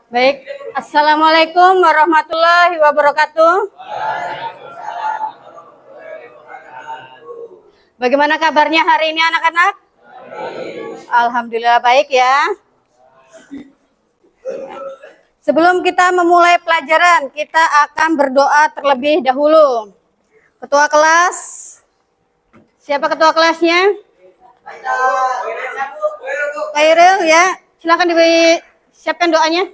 Baik, Assalamualaikum warahmatullahi wabarakatuh. Bagaimana kabarnya hari ini anak-anak? Alhamdulillah baik ya. Sebelum kita memulai pelajaran, kita akan berdoa terlebih dahulu. Ketua kelas, siapa ketua kelasnya? Khairil ya, silakan disiapkan doanya.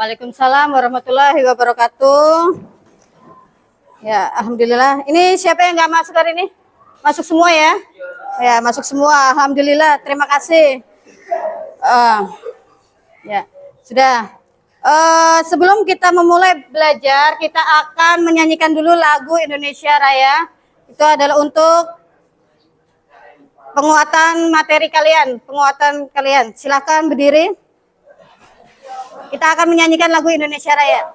Waalaikumsalam warahmatullahi wabarakatuh. Ya, alhamdulillah. Ini siapa yang nggak masuk hari ini? Masuk semua ya? Ya, masuk semua. Alhamdulillah. Terima kasih. Ya, sudah. Sebelum kita memulai belajar, kita akan menyanyikan dulu lagu Indonesia Raya. Itu adalah untuk penguatan materi kalian, penguatan kalian. Silakan berdiri. Kita akan menyanyikan lagu Indonesia Raya.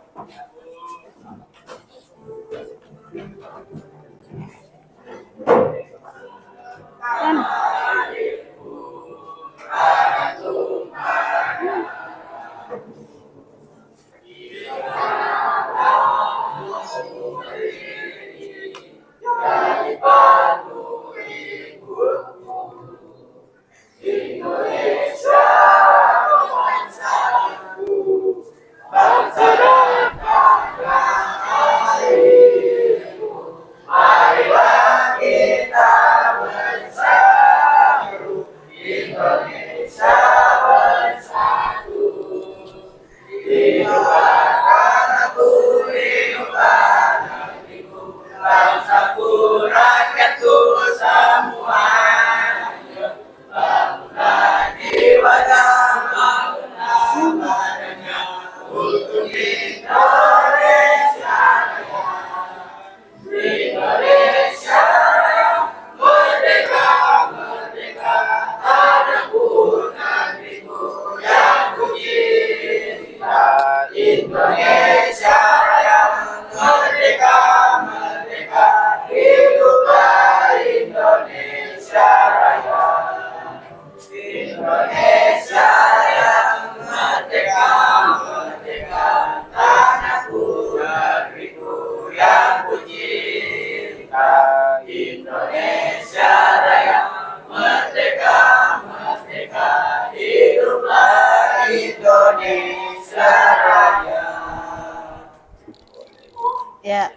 Ya.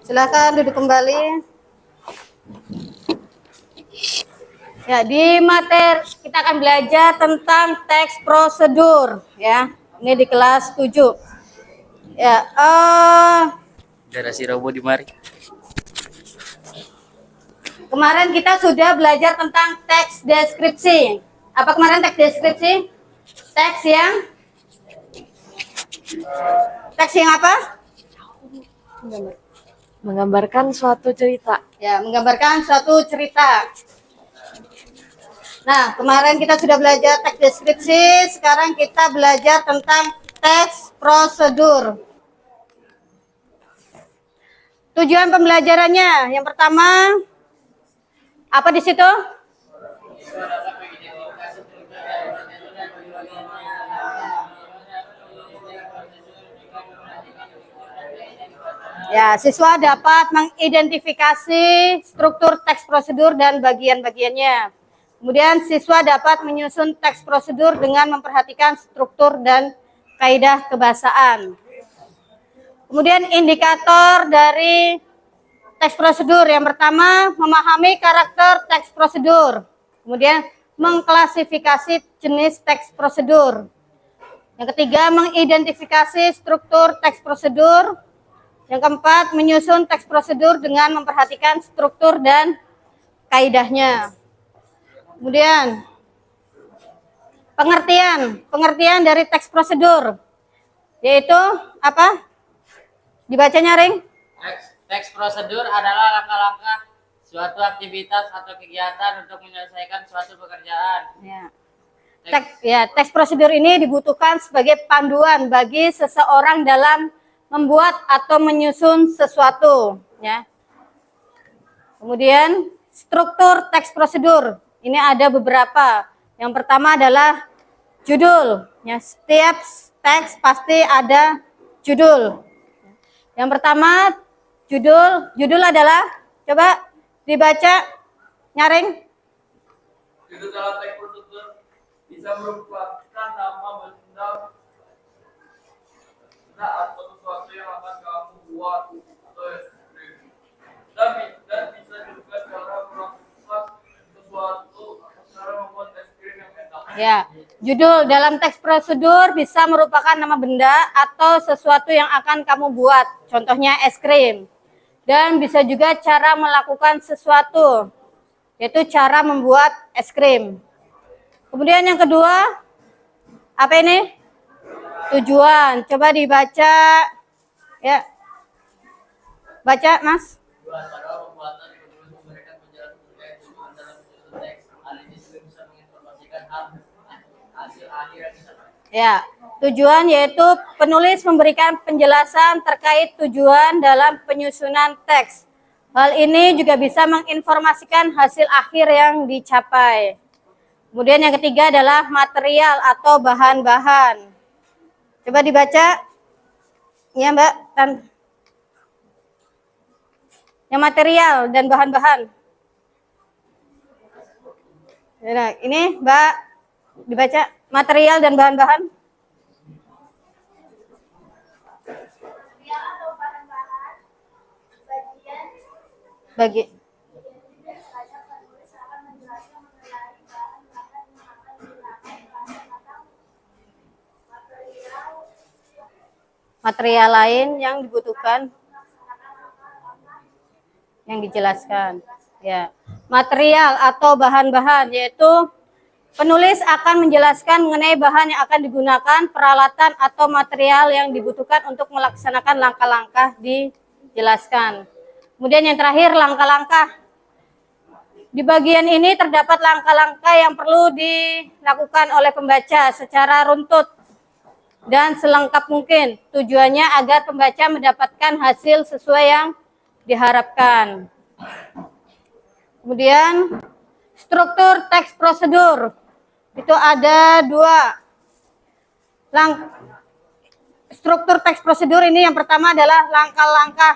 Silakan duduk kembali. Ya, di materi kita akan belajar tentang teks prosedur ya. Ini di kelas 7. Ya, Darah si Robo di mari. Kemarin kita sudah belajar tentang teks deskripsi. Apa kemarin teks deskripsi? Teks yang apa? Menggambarkan suatu cerita. Ya, menggambarkan suatu cerita. Nah, kemarin kita sudah belajar teks deskripsi, sekarang kita belajar tentang teks prosedur. Tujuan pembelajarannya, yang pertama, apa di situ? Ya, siswa dapat mengidentifikasi struktur teks prosedur dan bagian-bagiannya. Kemudian siswa dapat menyusun teks prosedur dengan memperhatikan struktur dan kaidah kebahasaan. Kemudian indikator dari teks prosedur. Yang pertama, memahami karakter teks prosedur. Kemudian mengklasifikasi jenis teks prosedur. Yang ketiga, mengidentifikasi struktur teks prosedur. Yang keempat, menyusun teks prosedur dengan memperhatikan struktur dan kaidahnya. Kemudian, pengertian dari teks prosedur, yaitu apa? Dibaca nyaring. Teks prosedur adalah langkah-langkah suatu aktivitas atau kegiatan untuk menyelesaikan suatu pekerjaan. Teks prosedur ini dibutuhkan sebagai panduan bagi seseorang dalam membuat atau menyusun sesuatu, ya. Kemudian struktur teks prosedur ini ada beberapa. Yang pertama adalah judul, ya. Setiap teks pasti ada judul. Yang pertama judul adalah, coba dibaca nyaring. Judul dalam teks prosedur bisa merupakan nama benda atau sesuatu yang akan kamu buat atau dan bisa juga cara melakukan sesuatu cara membuat es krim yang enak. Ya, judul dalam teks prosedur bisa merupakan nama benda atau sesuatu yang akan kamu buat, contohnya es krim. Dan bisa juga cara melakukan sesuatu, yaitu cara membuat es krim. Kemudian yang kedua, apa ini? Tujuan. Coba dibaca, ya. Baca, Mas. Tujuan pada pembuatan penulis memberikan penjelasan terkait tujuan dalam menyusun teks. Hal ini juga bisa menginformasikan hasil akhir yang disampaikan. Ya, tujuan yaitu penulis memberikan penjelasan terkait tujuan dalam penyusunan teks. Hal ini juga bisa menginformasikan hasil akhir yang dicapai. Kemudian yang ketiga adalah material atau bahan-bahan. Coba dibaca. Ya, Mbak. Yang material dan bahan-bahan. Nah, ini Mbak dibaca material dan bahan-bahan. Bagi material lain yang dibutuhkan, yang dijelaskan, ya. Material atau bahan-bahan, yaitu penulis akan menjelaskan mengenai bahan yang akan digunakan, peralatan atau material yang dibutuhkan untuk melaksanakan langkah-langkah dijelaskan. Kemudian yang terakhir, langkah-langkah. Di bagian ini terdapat langkah-langkah yang perlu dilakukan oleh pembaca secara runtut dan selengkap mungkin. Tujuannya agar pembaca mendapatkan hasil sesuai yang diharapkan. Kemudian struktur teks prosedur itu ada dua. Struktur teks prosedur ini yang pertama adalah langkah-langkah.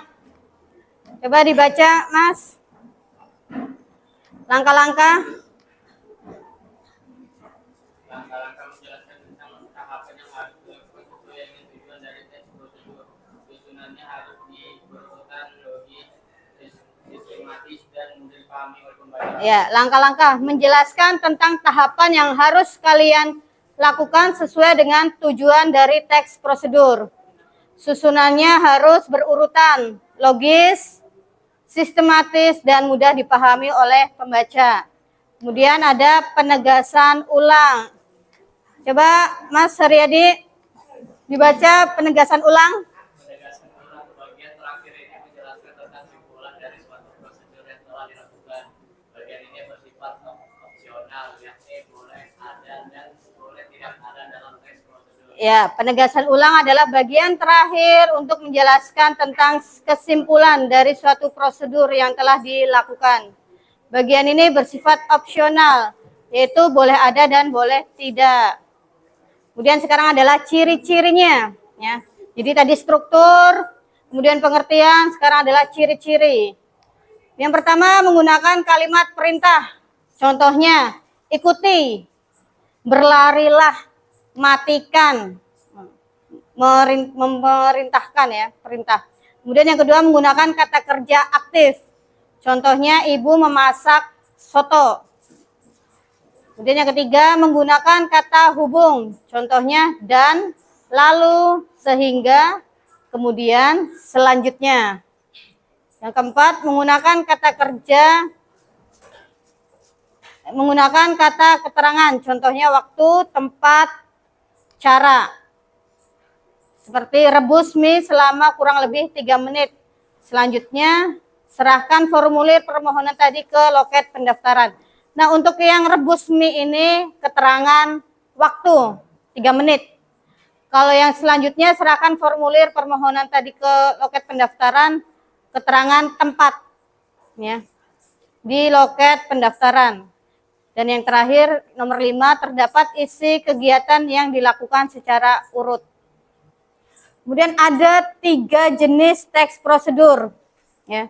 Coba dibaca, Mas. Langkah-langkah. Langkah-langkah menjelaskan tentang tahapan yang harus dilakukan sesuai dengan tujuan dari teks prosedur. Susunannya harus diurutan logis, sistematis, dan mudah dipahami oleh pembaca. Ya, langkah-langkah menjelaskan tentang tahapan yang harus kalian lakukan sesuai dengan tujuan dari teks prosedur. Susunannya harus berurutan, logis, sistematis, dan mudah dipahami oleh pembaca. Kemudian ada penegasan ulang. Coba Mas Haryadi dibaca penegasan ulang. Penegasan ulang bagian terakhir ini menjelaskan tentang Ya, penegasan ulang adalah bagian terakhir untuk menjelaskan tentang kesimpulan dari suatu prosedur yang telah dilakukan. Bagian ini bersifat opsional, yaitu boleh ada dan boleh tidak. Kemudian sekarang adalah ciri-cirinya. Ya. Jadi tadi struktur, kemudian pengertian, sekarang adalah ciri-ciri. Yang pertama menggunakan kalimat perintah. Contohnya, ikuti, berlarilah, matikan, memerintahkan ya, perintah. Kemudian yang kedua menggunakan kata kerja aktif. Contohnya, ibu memasak soto. Kemudian yang ketiga menggunakan kata hubung. Contohnya, dan, lalu, sehingga, kemudian, selanjutnya. Yang keempat, menggunakan kata kerja, menggunakan kata keterangan. Contohnya waktu, tempat, cara. Seperti rebus mie selama kurang lebih 3 menit. Selanjutnya, serahkan formulir permohonan tadi ke loket pendaftaran. Nah, untuk yang rebus mie ini keterangan waktu 3 menit. Kalau yang selanjutnya serahkan formulir permohonan tadi ke loket pendaftaran, keterangan tempat ya di loket pendaftaran. Dan yang terakhir nomor 5 terdapat isi kegiatan yang dilakukan secara urut. Kemudian ada 3 jenis teks prosedur ya.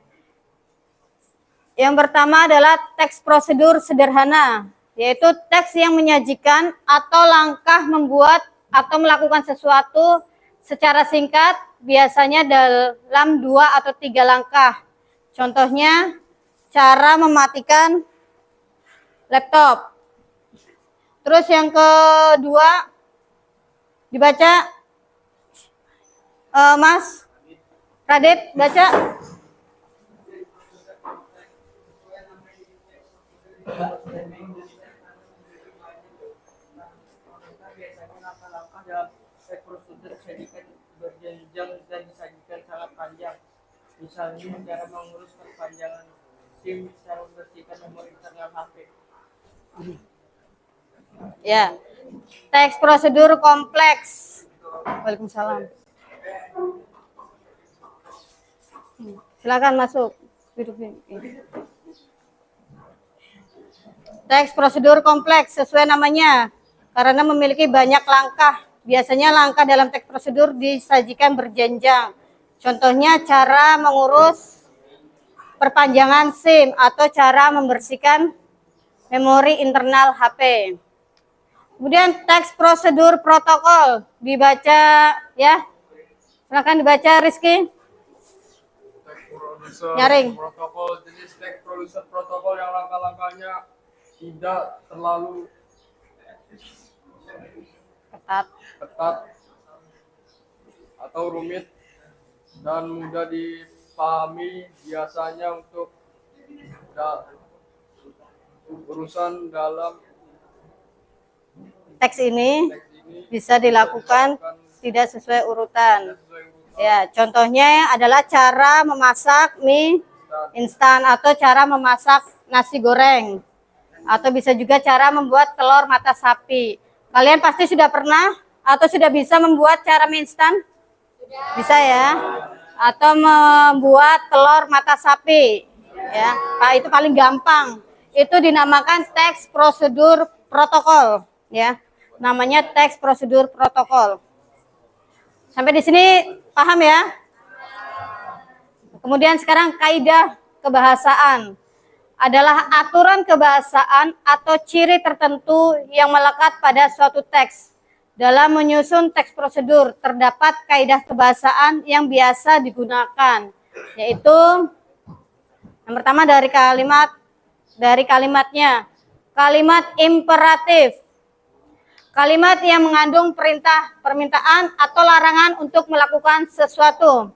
Yang pertama adalah teks prosedur sederhana, yaitu teks yang menyajikan atau langkah membuat atau melakukan sesuatu secara singkat, biasanya dalam 2 atau 3 langkah. Contohnya, cara mematikan laptop. Terus yang kedua, dibaca, Mas Radit, baca. Biasanya langkah-langkah dalam prosedur disajikan berjenjang dan disajikan sangat panjang. Misalnya cara mengurus perpanjangan SIM, cara membersihkan nomor internal HP. Ya, teks prosedur kompleks. Waalaikumsalam. Silakan masuk. Duduk sini. Teks prosedur kompleks sesuai namanya karena memiliki banyak langkah. Biasanya langkah dalam teks prosedur disajikan berjenjang. Contohnya cara mengurus perpanjangan SIM atau cara membersihkan memori internal HP. Kemudian teks prosedur protokol dibaca ya. Silakan dibaca Rizky. Nyaring. Protokol jenis teks produser protokol yang langkah-langkahnya tidak terlalu ketat atau rumit dan mudah dipahami, biasanya untuk urusan dalam Teks ini bisa dilakukan tidak sesuai urutan. Ya, contohnya adalah cara memasak mie instan atau cara memasak nasi goreng. Atau bisa juga cara membuat telur mata sapi. Kalian pasti sudah pernah atau sudah bisa membuat cara mie instan? Bisa ya? Atau membuat telur mata sapi. Ya, Pak, itu paling gampang. Itu dinamakan teks prosedur protokol, ya. Namanya teks prosedur protokol. Sampai di sini paham ya? Kemudian sekarang kaidah kebahasaan adalah aturan kebahasaan atau ciri tertentu yang melekat pada suatu teks. Dalam menyusun teks prosedur terdapat kaidah kebahasaan yang biasa digunakan, yaitu yang pertama dari kalimatnya. Kalimat imperatif. Kalimat yang mengandung perintah, permintaan atau larangan untuk melakukan sesuatu.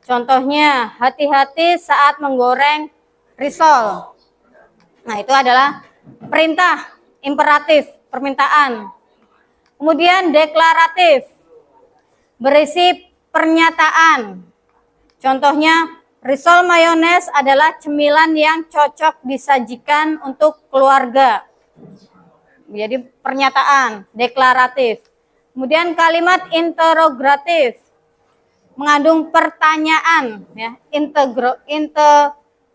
Contohnya, hati-hati saat menggoreng risol. Nah, itu adalah perintah, imperatif, permintaan. Kemudian deklaratif, berisi pernyataan. Contohnya, risol mayones adalah cemilan yang cocok disajikan untuk keluarga. Jadi pernyataan, deklaratif. Kemudian kalimat interogatif mengandung pertanyaan, ya.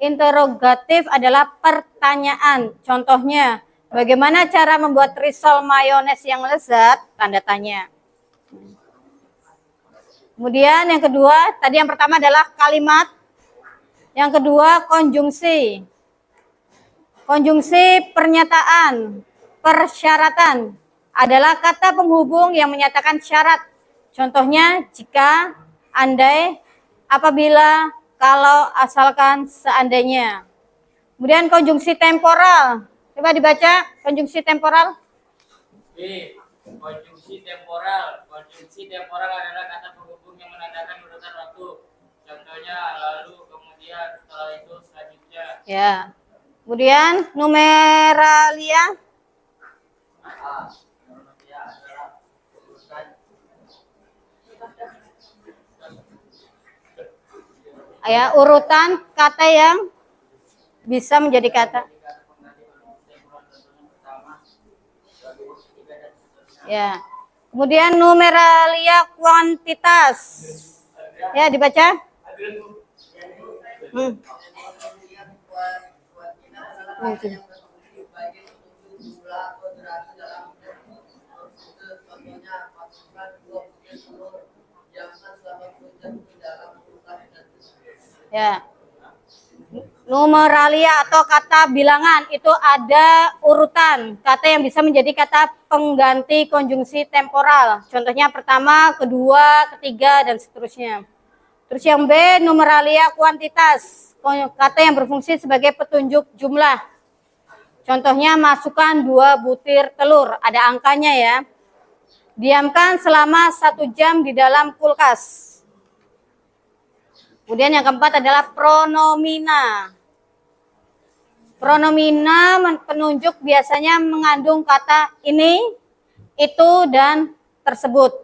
Interogatif adalah pertanyaan. Contohnya, bagaimana cara membuat risol mayones yang lezat? Tanda tanya. Kemudian yang kedua, tadi yang pertama adalah kalimat. Yang kedua, konjungsi. Konjungsi pernyataan, persyaratan adalah kata penghubung yang menyatakan syarat. Contohnya, jika, andai, apabila, kalau, asalkan, seandainya. Kemudian konjungsi temporal. Coba dibaca konjungsi temporal. B. Konjungsi temporal. Konjungsi temporal adalah kata penghubung yang menandakan urutan waktu. Contohnya lalu, kemudian, setelah itu, selanjutnya. Ya. Kemudian numeralia. Ya, urutan kata yang bisa menjadi kata. Ya. Kemudian numeralia kuantitas. Ya, dibaca. Ya. Numeralia atau kata bilangan itu ada urutan kata yang bisa menjadi kata pengganti konjungsi temporal. Contohnya pertama, kedua, ketiga, dan seterusnya. Terus yang B, numeralia kuantitas, kata yang berfungsi sebagai petunjuk jumlah. Contohnya masukkan 2 butir telur, ada angkanya ya. Diamkan selama 1 jam di dalam kulkas. Kemudian yang keempat adalah pronomina. Pronomina penunjuk biasanya mengandung kata ini, itu, dan tersebut.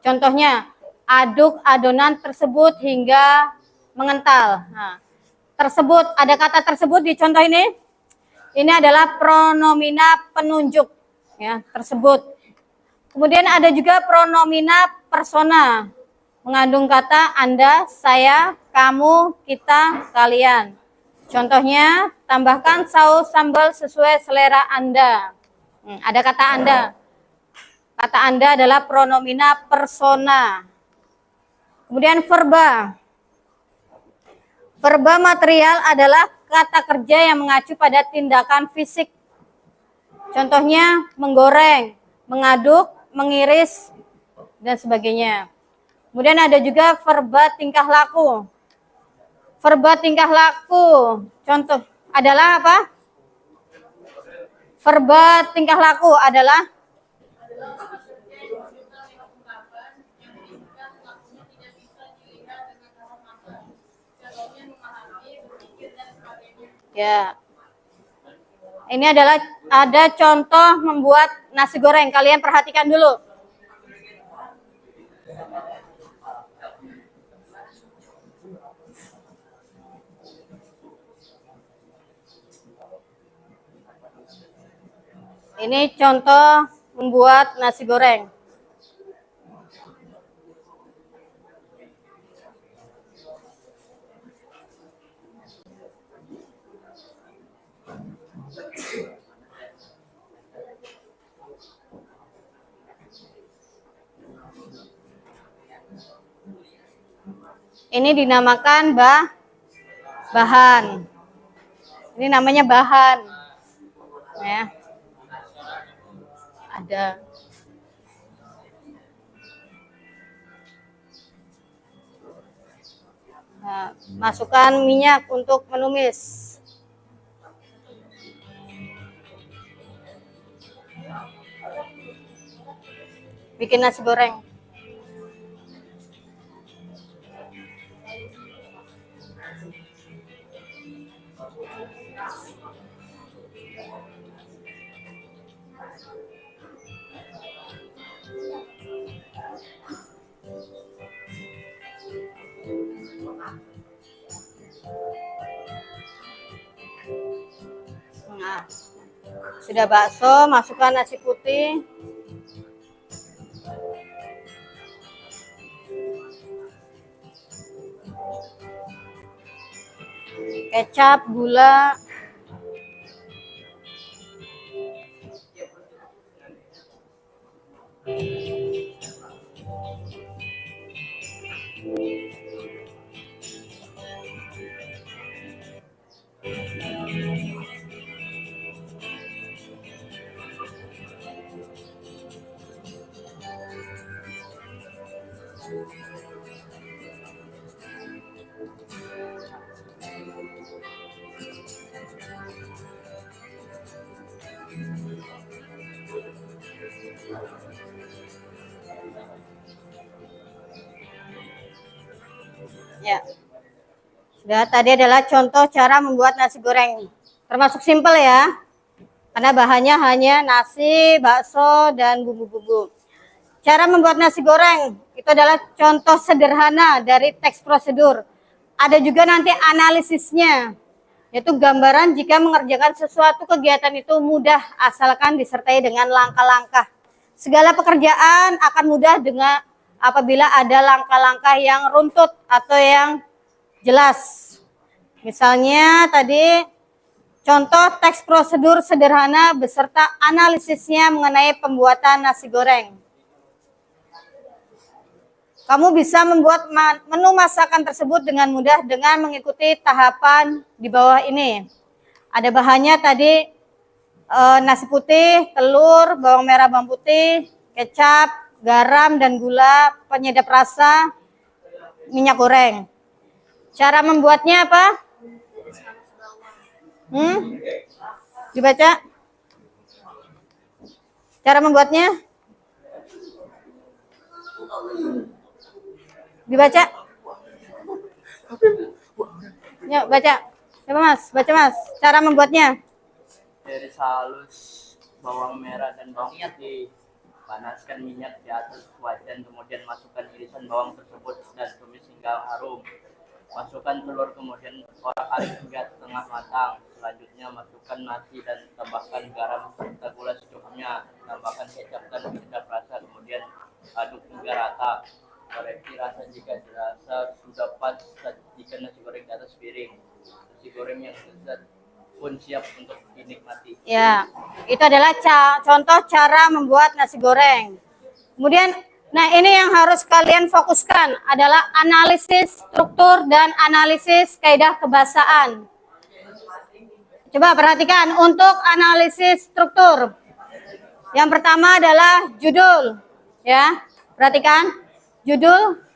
Contohnya, aduk adonan tersebut hingga mengental. Nah, tersebut, ada kata tersebut di contoh ini. Ini adalah pronomina penunjuk, ya, tersebut. Kemudian ada juga pronomina persona, mengandung kata Anda, saya, kamu, kita, kalian. Contohnya, tambahkan saus sambal sesuai selera Anda. Ada kata Anda. Kata Anda adalah pronomina persona. Kemudian verba. Verba material adalah kata kerja yang mengacu pada tindakan fisik. Contohnya, menggoreng, mengaduk, mengiris, dan sebagainya. Kemudian ada juga verba tingkah laku. Verba tingkah laku, contoh adalah apa? Verba tingkah laku adalah ya. Ini adalah ada contoh membuat nasi goreng. Kalian perhatikan dulu. Ini contoh membuat nasi goreng. Ini dinamakan bahan. Ini namanya bahan. Ya. Ada. Nah, masukkan minyak untuk menumis. Bikin nasi goreng. Nah, sudah bakso, masukkan nasi putih. kecap, gula. Ya. Sudah, tadi adalah contoh cara membuat nasi goreng. Termasuk simpel ya. Karena bahannya hanya nasi, bakso, dan bumbu-bumbu. Cara membuat nasi goreng itu adalah contoh sederhana dari teks prosedur. Ada juga nanti analisisnya, yaitu gambaran jika mengerjakan sesuatu kegiatan itu mudah asalkan disertai dengan langkah-langkah. Segala pekerjaan akan mudah dengan apabila ada langkah-langkah yang runtut atau yang jelas. Misalnya tadi contoh teks prosedur sederhana beserta analisisnya mengenai pembuatan nasi goreng. Kamu bisa membuat menu masakan tersebut dengan mudah dengan mengikuti tahapan di bawah ini. Ada bahannya tadi nasi putih, telur, bawang merah, bawang putih, kecap, garam dan gula, penyedap rasa, minyak goreng. Cara membuatnya apa? Dibaca. Cara membuatnya? Dibaca. Yuk baca. Coba Mas, baca Mas. Cara membuatnya. Iris halus bawang merah dan bawang putih. Panaskan minyak di atas wajan, kemudian masukkan irisan bawang tersebut dan tumis hingga harum. Masukkan telur, kemudian orak-arik hingga setengah matang. Selanjutnya masukkan nasi dan tambahkan garam serta gula secukupnya. Tambahkan kecap dan penyedap rasa, kemudian aduk hingga rata. Koreksi rasa jika dirasa sudah pas, sajikan nasi goreng di atas piring. Nasi goreng yang lezat pun siap untuk dinikmati. Ya, itu adalah contoh cara membuat nasi goreng. Kemudian, nah ini yang harus kalian fokuskan adalah analisis struktur dan analisis kaidah kebahasaan. Coba perhatikan untuk analisis struktur. Yang pertama adalah judul, ya. Perhatikan.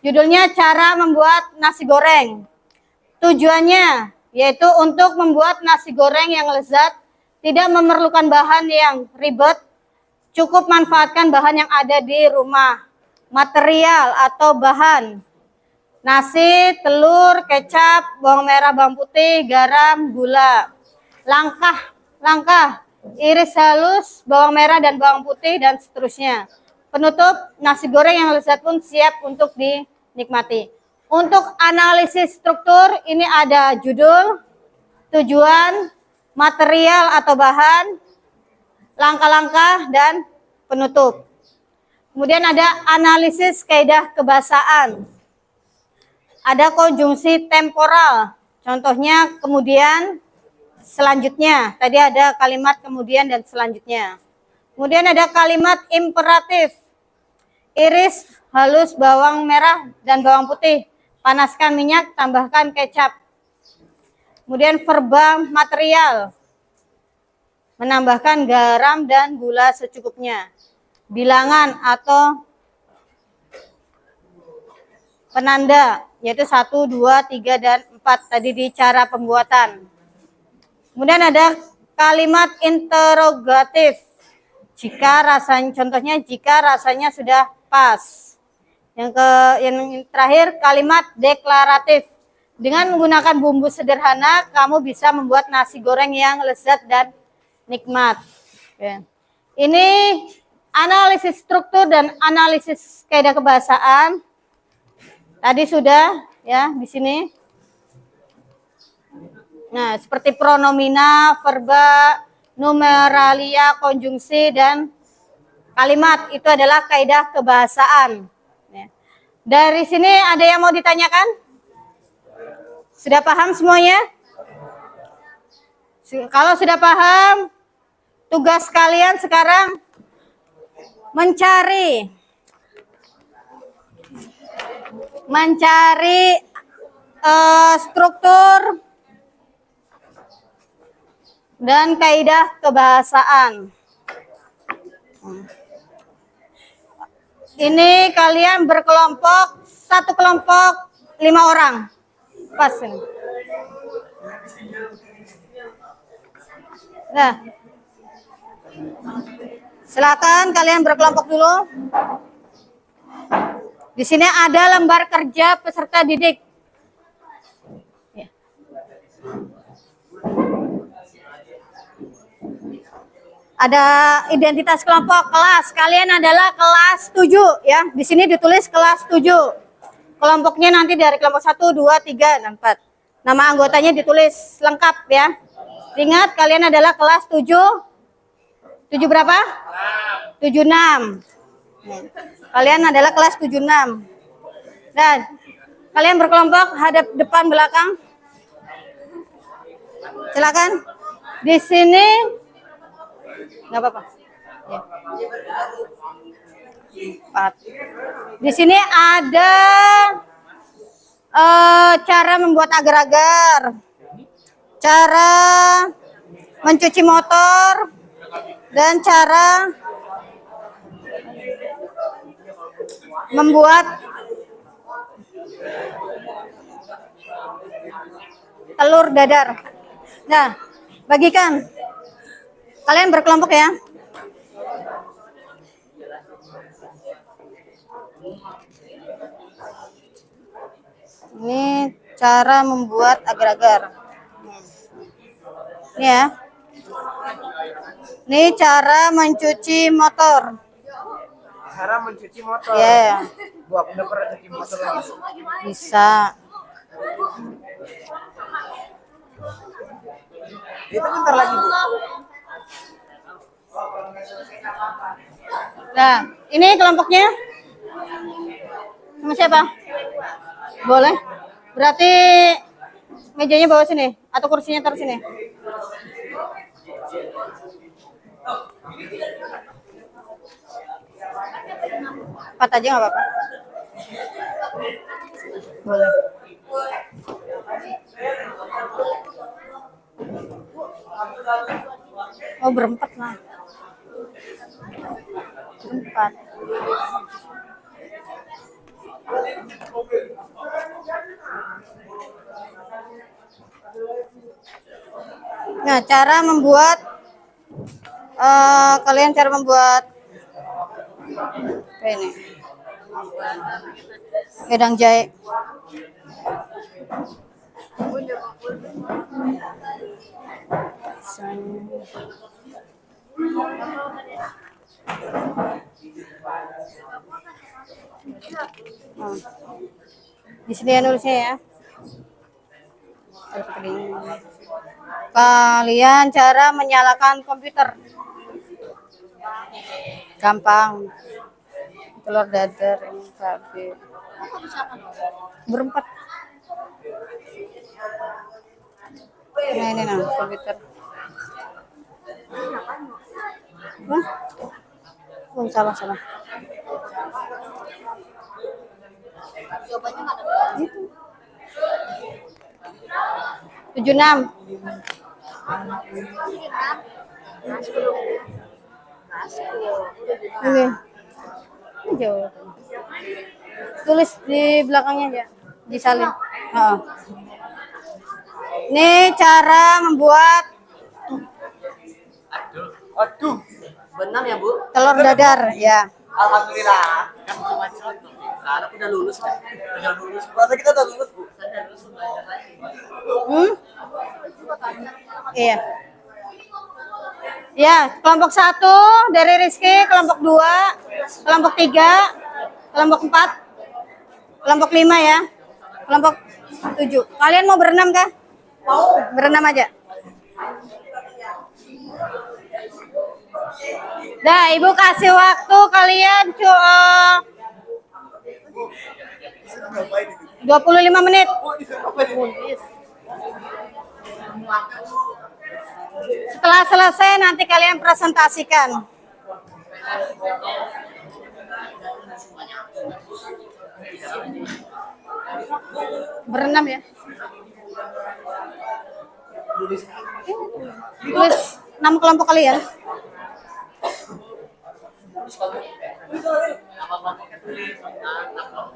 Judulnya cara membuat nasi goreng. Tujuannya yaitu untuk membuat nasi goreng yang lezat, tidak memerlukan bahan yang ribet, cukup manfaatkan bahan yang ada di rumah. Material atau bahan: nasi, telur, kecap, bawang merah, bawang putih, garam, gula. Langkah: iris halus bawang merah dan bawang putih dan seterusnya. Penutup: nasi goreng yang lezat pun siap untuk dinikmati. Untuk analisis struktur ini ada judul, tujuan, material atau bahan, langkah-langkah, dan penutup. Kemudian ada analisis kaidah kebahasaan. Ada konjungsi temporal. Contohnya kemudian, selanjutnya. Tadi ada kalimat kemudian dan selanjutnya. Kemudian ada kalimat imperatif. Iris halus bawang merah dan bawang putih. Panaskan minyak, tambahkan kecap. Kemudian verba material. Menambahkan garam dan gula secukupnya. Bilangan atau penanda, yaitu 1, 2, 3, dan 4 tadi di cara pembuatan. Kemudian ada kalimat interrogatif. Contohnya jika rasanya sudah pas. Yang terakhir kalimat deklaratif. Dengan menggunakan bumbu sederhana, kamu bisa membuat nasi goreng yang lezat dan nikmat. Oke. Ini analisis struktur dan analisis kaidah kebahasaan. Tadi sudah ya di sini. Nah, seperti pronomina, verba, numeralia, konjungsi, dan kalimat itu adalah kaidah kebahasaan. Dari sini ada yang mau ditanyakan? Sudah paham semuanya? Kalau sudah paham, tugas kalian sekarang mencari struktur dan kaidah kebahasaan. Ini kalian berkelompok, satu kelompok 5 orang. Pas ini. Nah, silakan kalian berkelompok dulu. Di sini ada lembar kerja peserta didik. Ya. Ada identitas kelompok kelas. Kalian adalah kelas 7 ya. Di sini ditulis kelas 7. Kelompoknya nanti dari kelompok 1, 2, 3, dan 4. Nama anggotanya ditulis lengkap ya. Ingat kalian adalah kelas 7. 7 berapa? 76. Kalian adalah kelas 76. Dan kalian berkelompok hadap depan belakang. Silakan. Di sini nggak apa-apa. Ya. 4. Di sini ada cara membuat agar-agar, cara mencuci motor, dan cara membuat telur dadar. Nah, bagikan. Kalian berkelompok ya. Ini cara membuat agar-agar. Ini ya. Ini cara mencuci motor. Cara mencuci motor. Ya. Bu, aku udah pernah cuci motor lagi. Bisa. Itu bentar lagi, Bu. Nah, ini kelompoknya sama siapa? Boleh. Berarti mejanya bawa sini atau kursinya taruh sini. Empat aja nggak apa-apa. Boleh. Oh, berempat lah. Berempat. Nah, cara membuat kalian cara membuat ini wedang jahe. Di sini ya nulisnya ya. Kalian cara menyalakan komputer. Gampang. Telur dadar ini cabai. Berempat. Nah, ini nah komputer. Hah? Oh, salah. Jawabannya nggak ada. Gitu. 76. Ini. Jauh. Tulis di belakangnya aja, disalin. Ini cara membuat Aduh, benar ya, Bu? telur dadar ya. Alhamdulillah. Kan cuma contoh. Sekarang udah lulus kan? Udah lulus. Masa kita udah lulus, Bu? Iya. Ya, kelompok 1 dari Rizky, kelompok 2, kelompok 3, kelompok 4, kelompok 5 ya, kelompok 7. Kalian mau berenam kah? Mau. Berenam aja. Nah, Ibu kasih waktu kalian 25 menit. Setelah selesai nanti kalian presentasikan. Berenam ya. Tulis 6 kelompok kalian.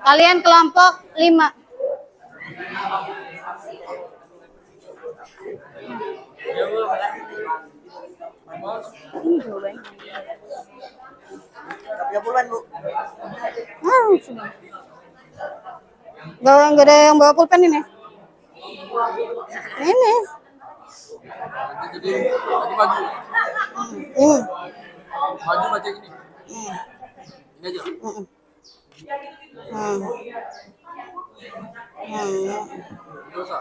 Kalian kelompok 5. Bu. Sudah. Nggak ada yang bawa pulpen ini. Ini. Jadi maju. Ini. Maju baca ini. Ini aja. Dosa.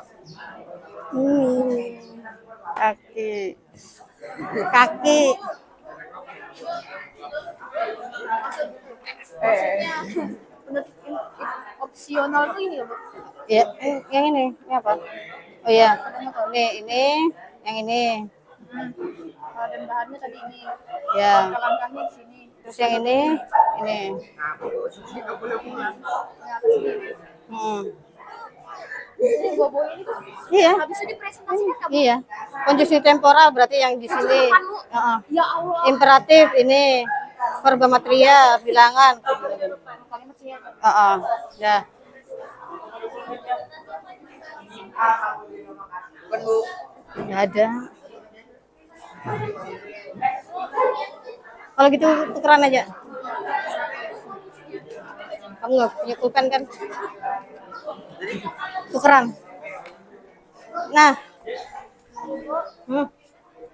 Kaki. Kaki. Opsional tuh ini ya, Bu? Ya, yang ini apa? Oh iya, ini, yang ini. Dan bahannya tadi ini. Ya, Langkahnya di sini. terus yang ini. Ini bawa ini tuh Iya, bisa dipresentasikan nggak, Bu? iya. Konjungsi temporal berarti yang di sini. Heeh. Ya Allah. Imperatif ini, verba material, bilangan. Kalimat sih ya. Heeh. Ya. Bukan Bu. Nggak ada. Kalau gitu tukeran aja. Kamu nggak punya pulpen kan? Tukeran. Nah.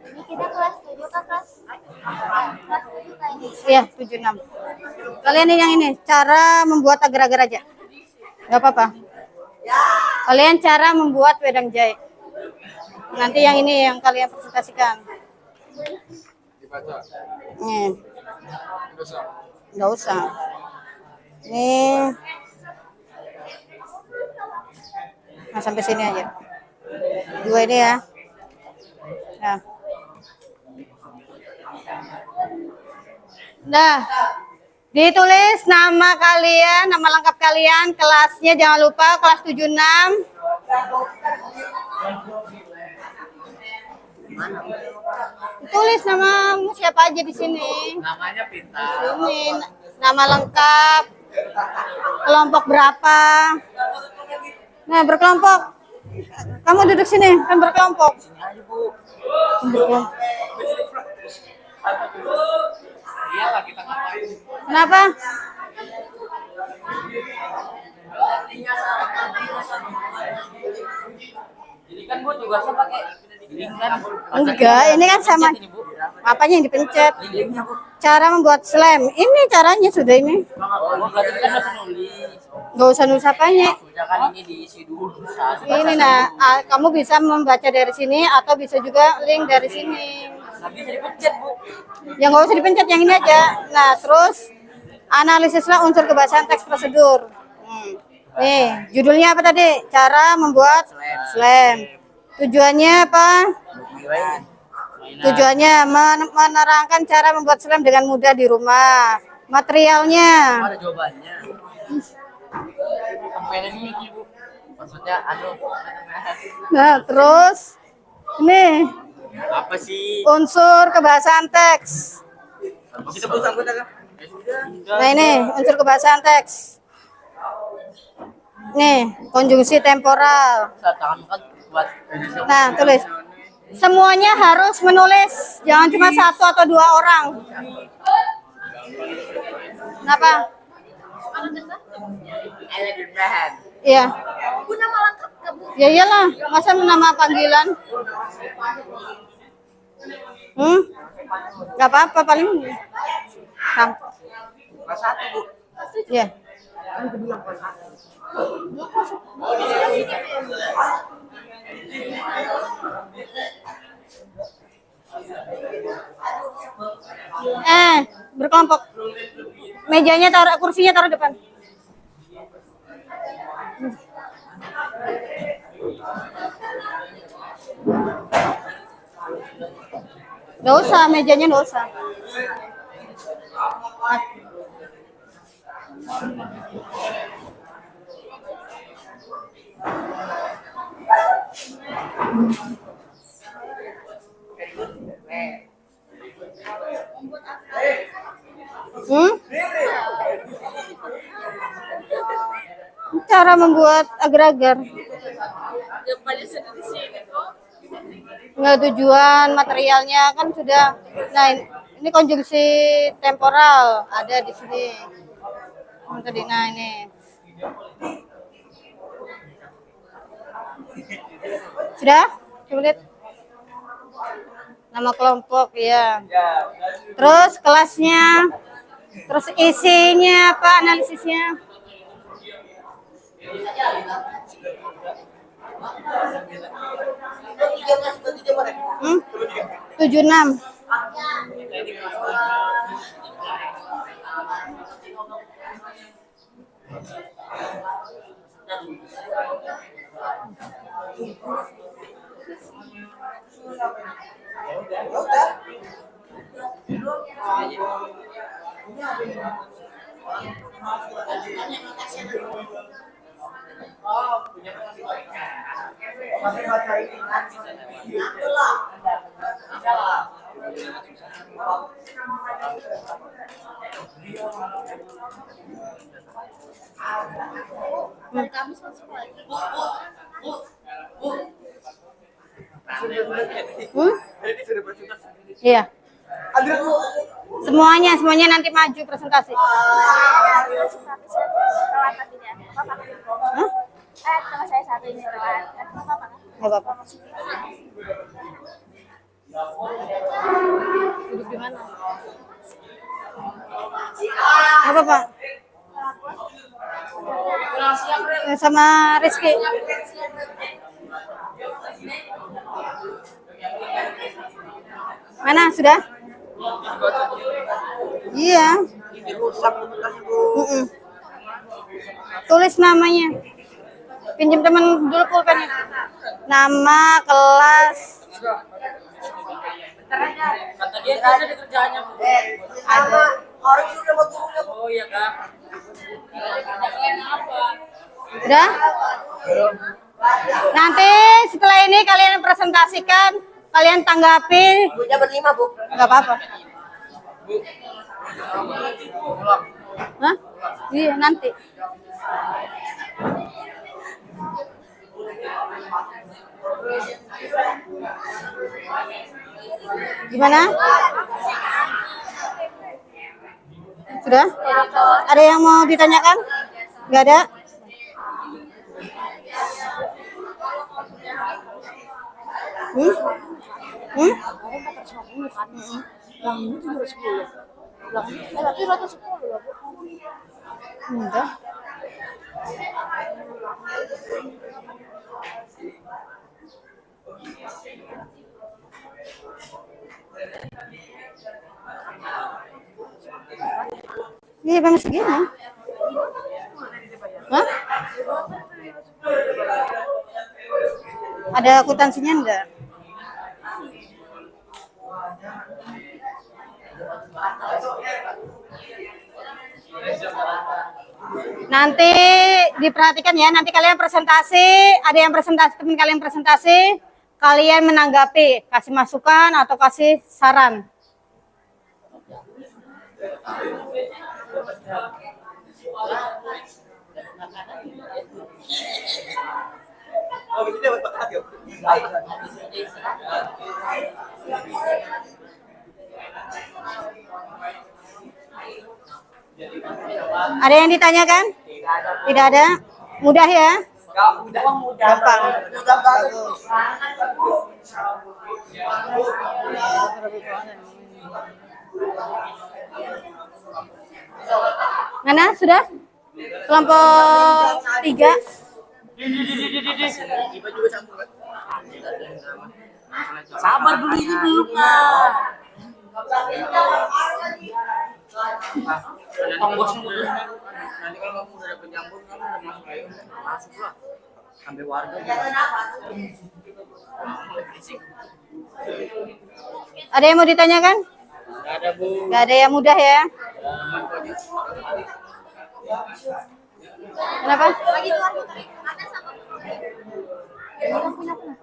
Ini kita kelas 7 kan, kelas 7 kayak ini. Iya, 76. Kalian ini yang ini, cara membuat agar-agar aja. Nggak apa-apa. Kalian cara membuat wedang jahit. Nanti yang ini yang kalian presentasikan. Dibaca. Nih, Dosa. nggak usah. Nih. Nah, sampai sini aja. 2 ini ya. Nah. Nah, ditulis nama kalian, nama lengkap kalian, kelasnya jangan lupa kelas 76. Tulis namamu siapa aja di sini. Namanya Pintar. Sini nama lengkap, kelompok berapa. Nah, berkelompok. Kamu duduk sini, kan berkelompok. Iya lah kita ngapain? Kenapa? Jadi kan Bu tugasnya pakai link kan? Enggak, ini kan sama. Apanya yang dipencet? Linknya Bu. Cara membuat slam. Ini caranya sudah ini. Oh, berarti kan masih nulis. Gak usah nulis apanya. Sudah kan ini diisi dulu. Ini nah, kamu bisa membaca dari sini atau bisa juga link dari sini. Nggak bisa dipencet Bu. Yang nggak usah dipencet, yang ini aja. Nah, terus analisislah unsur kebahasaan teks prosedur. Nih, judulnya apa tadi? Cara membuat slam. Tujuannya apa? Tujuannya menerangkan cara membuat slam dengan mudah di rumah. Materialnya. Ada jawabannya. Kampen ini Bu. Maksudnya Nah, terus ini apa sih? unsur kebahasaan teks. Kita bersangkut kan? Nah, ini unsur kebahasaan teks. Nih, konjungsi temporal. Saat tangan kan buat. Nah, tulis. Semuanya harus menulis, jangan cuma 1 atau 2 orang. Kenapa? Elemen bahan. Iya. Bu, nama lengkap nggak, Bu? Ya iyalah, masa nama panggilan? Gak apa-apa, paling sampah. Kelas 1 Bu. Ya. Berkelompok. Mejanya taruh, kursinya taruh depan. Nggak usah, mejanya nggak usah. Hmm? Cara membuat agar-agar. Nggak, tujuan materialnya kan sudah. Nah, ini konjungsi temporal ada di sini. Tadi, nah ini. Sudah? Coba lihat. Nama kelompok ya. Terus kelasnya. Terus isinya apa, analisisnya? Hmm? 76. Hmm? Iya. Semuanya nanti maju presentasi. Hah? Teman saya satu ini telat. Apa-apa? Nggak apa-apa. Duduk di mana? Nggak apa-apa. Sama Rizky. Mana sudah? Iya. Mm-mm. Tulis namanya. Pinjam teman dulu pulpennya. Nama, kelas. Kata dia ada di kerjaannya, Bu. Ada. Orang sudah mau turun. Oh iya, Kak. Kerjaannya apa? Udah? Nanti setelah ini kalian presentasikan, kalian tanggapi. Bu-nya berlima, Bu. Nggak apa-apa. Hah? Iya, nanti. Gimana? Sudah? Ada yang mau ditanyakan? Nggak ada? Hmm? Hmm? Enggak. Iya, memang segini. Hah? Ada akuntansinya enggak? Nanti diperhatikan ya, nanti kalian presentasi, ada yang presentasi, teman kalian presentasi, kalian menanggapi, kasih masukan atau kasih saran. Oh, gitu dapat Pak Hakim. Ada yang ditanyakan? Tidak ada? Mudah ya? Gampang. Mana sudah? Kelompok 3. Sabar dulu, ini belum, Kak. Ongkos dulu. Nanti kalau kamu udah dapet nyambut, kamu udah masuk ayo. Masuk lah. Sampai warga. Ada yang mau ditanyakan? Nggak ada, Bu. Gak ada yang mudah ya? Kenapa?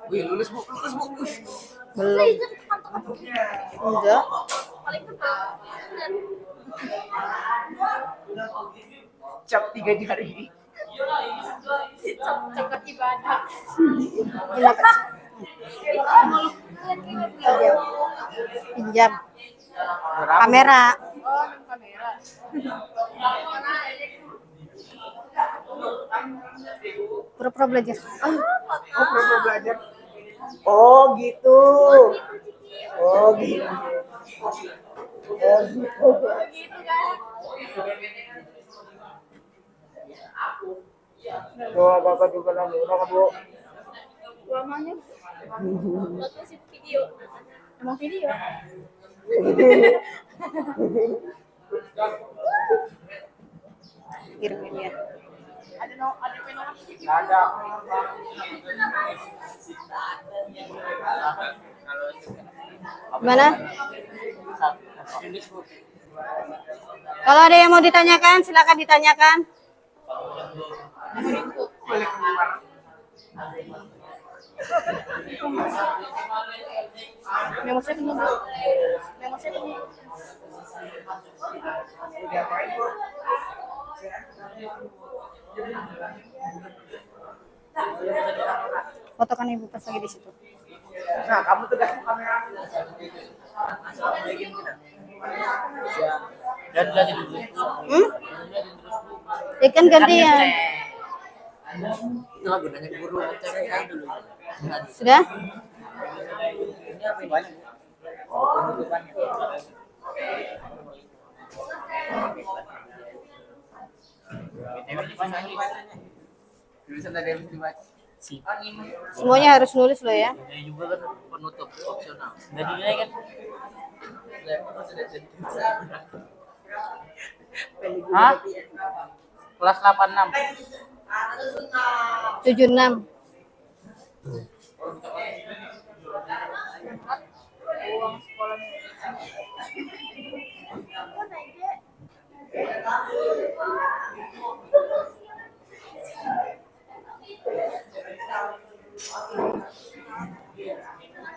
Wih, lulus bu, lulus bu. Belum. Enggak. Cap 3 jari. Pinjam. Kamera. Pura-pura belajar. Oh, pernah belajar. Oh, gitu. Oh, gitu. Oh, gitu. Doa Bapak juga lagi, udah Bu. Lamanya buat musik video. Emang video? Kirimin ya. Ada. Gimana? Kalau ada yang mau ditanyakan, silakan ditanyakan. Memang saya belum. Memang saya belum. Fotokan ibu pas lagi di situ. Nah, kamu tegas kamera. Dan ganti dulu. Ikan gantian. Itulah gunanya guru cewek dulu. Sudah? Ini apa yang banyak? Oh, penutupannya. Tulisan tadi harus dibaca. Semuanya harus nulis loh ya. Ini juga kan Penutup opsional. udah dinilai kan? Hah? Kelas 86. 76.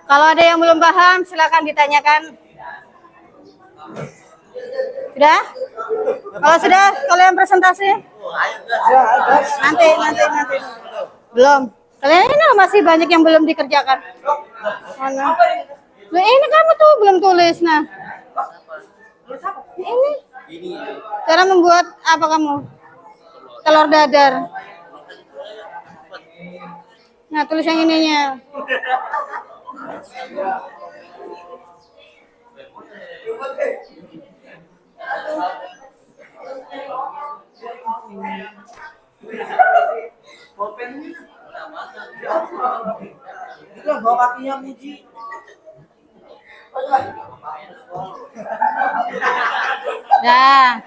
Kalau ada yang belum paham, silakan ditanyakan. Sudah? Kalau sudah, kalian presentasi? Nanti. Belum. Kalian ini masih banyak yang belum dikerjakan. Mana? Loh, ini kamu tuh belum tulis, nah. Ini. Cara membuat apa kamu? Telur dadar. Nah, tulis yang ininya. Itu bawa kakinya Muji. Nah.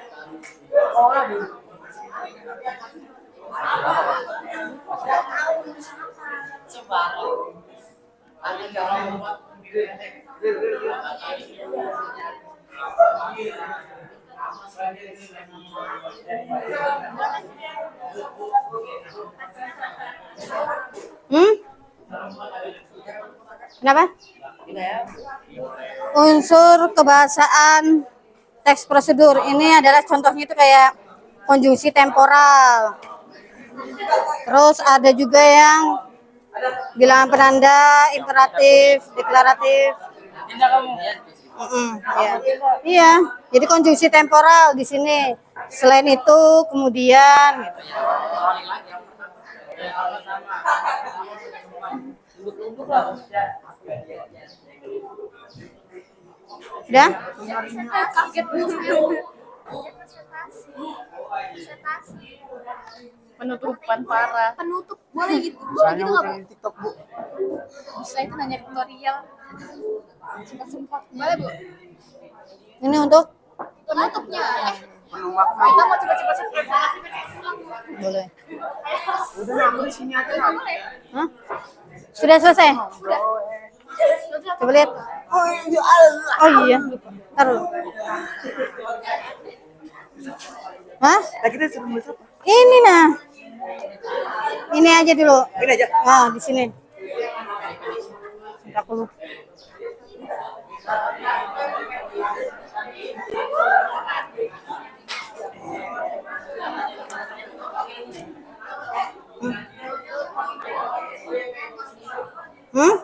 Kenapa? Unsur kebahasaan teks prosedur ini adalah contohnya itu kayak konjungsi temporal. Terus ada juga yang bilangan penanda, imperatif, deklaratif. Ya. Iya, jadi konjungsi temporal di sini. Selain itu kemudian sudah? Kaget penutupan parah. Penutup boleh gitu. Boleh gitu nggak, Bu? TikTok, Bu. Bisa itu nanya tutorial. Sempat. Boleh, Bu? Ini untuk Penutupnya. Penuh makna. Kita mau coba-coba seperti boleh. Udah, aku di sini aja. Hah? Sudah selesai? Udah. Coba lihat. Oh iya, lupa. Taruh. Hah? Nah, kita suruh nulis apa? Ini nah. Ini aja dulu. Ini aja. Nah, di sini. Aku lupa. Hmm?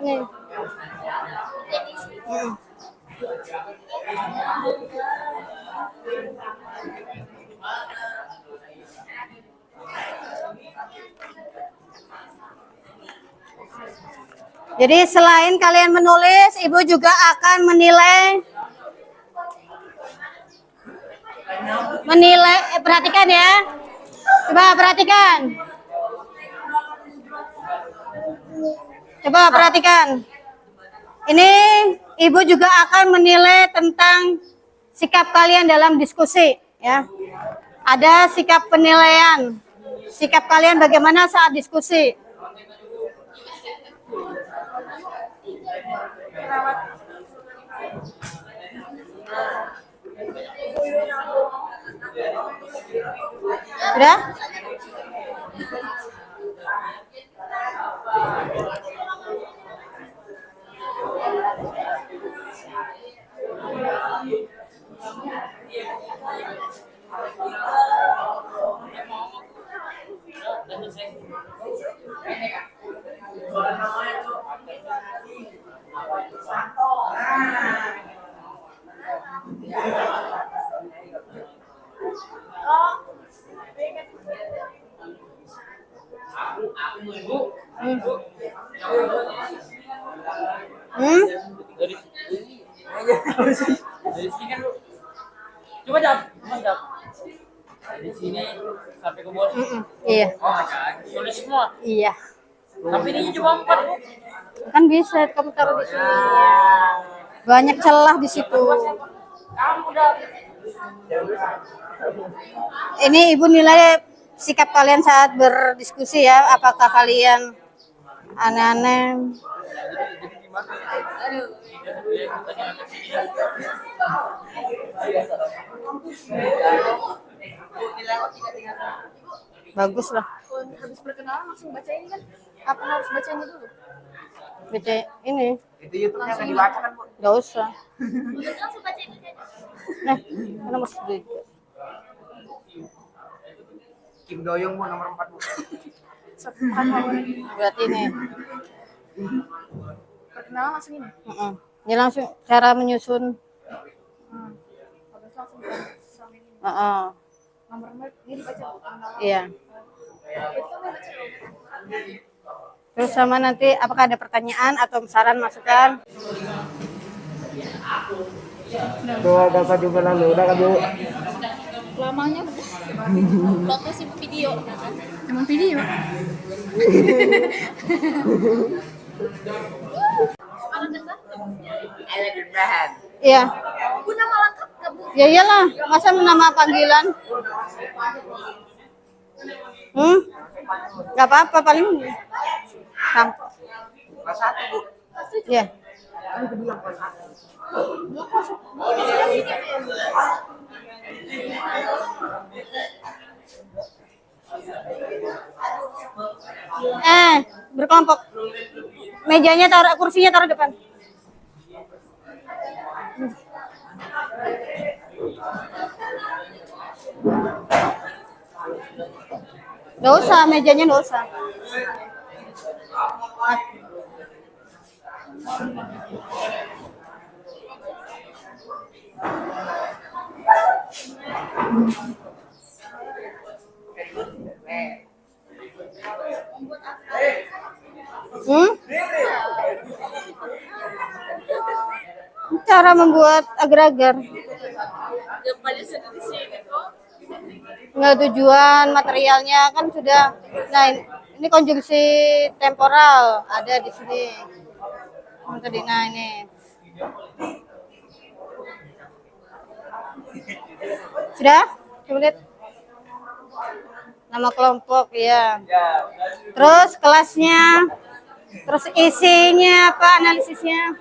Ini. Hmm. Jadi selain kalian menulis, Ibu juga akan menilai perhatikan ya. Coba perhatikan. Coba perhatikan. Ini Ibu juga akan menilai tentang sikap kalian dalam diskusi ya. Ada sikap penilaian. Sikap kalian bagaimana saat diskusi. Sudah? Hmm? Dari sini kan lu. Coba jawab. Dari sini sampai ke bawah. Iya. Oh my god. Tulis semua. Iya. Tapi ini cuma 4, Bu. Kan bisa kamu taruh di sini. Banyak celah di situ. Kamu udah Ini Ibu nilai sikap kalian saat berdiskusi ya. Apakah kalian aneh-aneh? Bagus lah. Habis perkenalan langsung baca ini kan? Apa harus baca ini dulu? Baca ini. Itu YouTube-nya nggak dibaca kan, Bu? Gak usah. Udah langsung baca ini aja. Nah, mana mas belajar? Kim Doyong, Bu, nomor 4, Bu. Berarti ini. Perkenalan langsung ini. Ini langsung cara menyusun. Habis langsung sama ini. Nomor ini dibaca perkenalan. Iya. Itu kan baca dong. Terus sama nanti apakah ada pertanyaan atau saran masukan? Tuh, Bapak juga lalu. Udah kan, Bu? Lamanya foto sih video. Emang video? Iya. Bu nama lengkap nggak Bu? Ya iyalah, masa nama panggilan? Gak apa-apa paling. Kelas 1, Bu. Ya. Kan itu bilang kelas 1. Berkelompok. Mejanya taruh, kursinya taruh depan. Nggak usah, mejanya nggak usah. Cara membuat agar-agar. Nggak, tujuan materialnya kan sudah. Nah, ini konjungsi temporal ada di sini. Tadi, nah ini. Sudah? Coba lihat. Nama kelompok ya. Terus kelasnya Terus isinya apa analisisnya?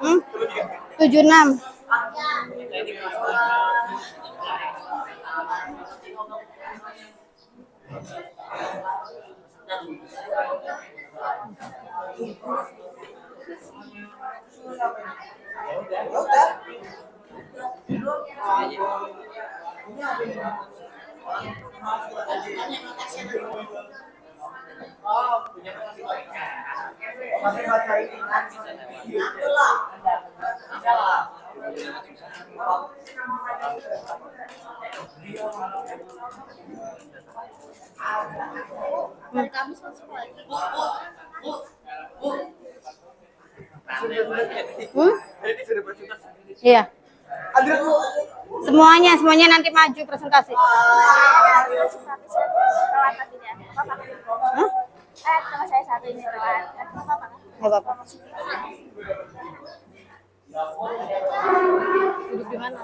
Hmm? 76. Hari Kamis masuk lagi. Hmm? Iya. Semuanya nanti maju presentasi. Hah? Teman saya satu ini telat. Apa-apa? Nggak apa-apa. Duduk di mana?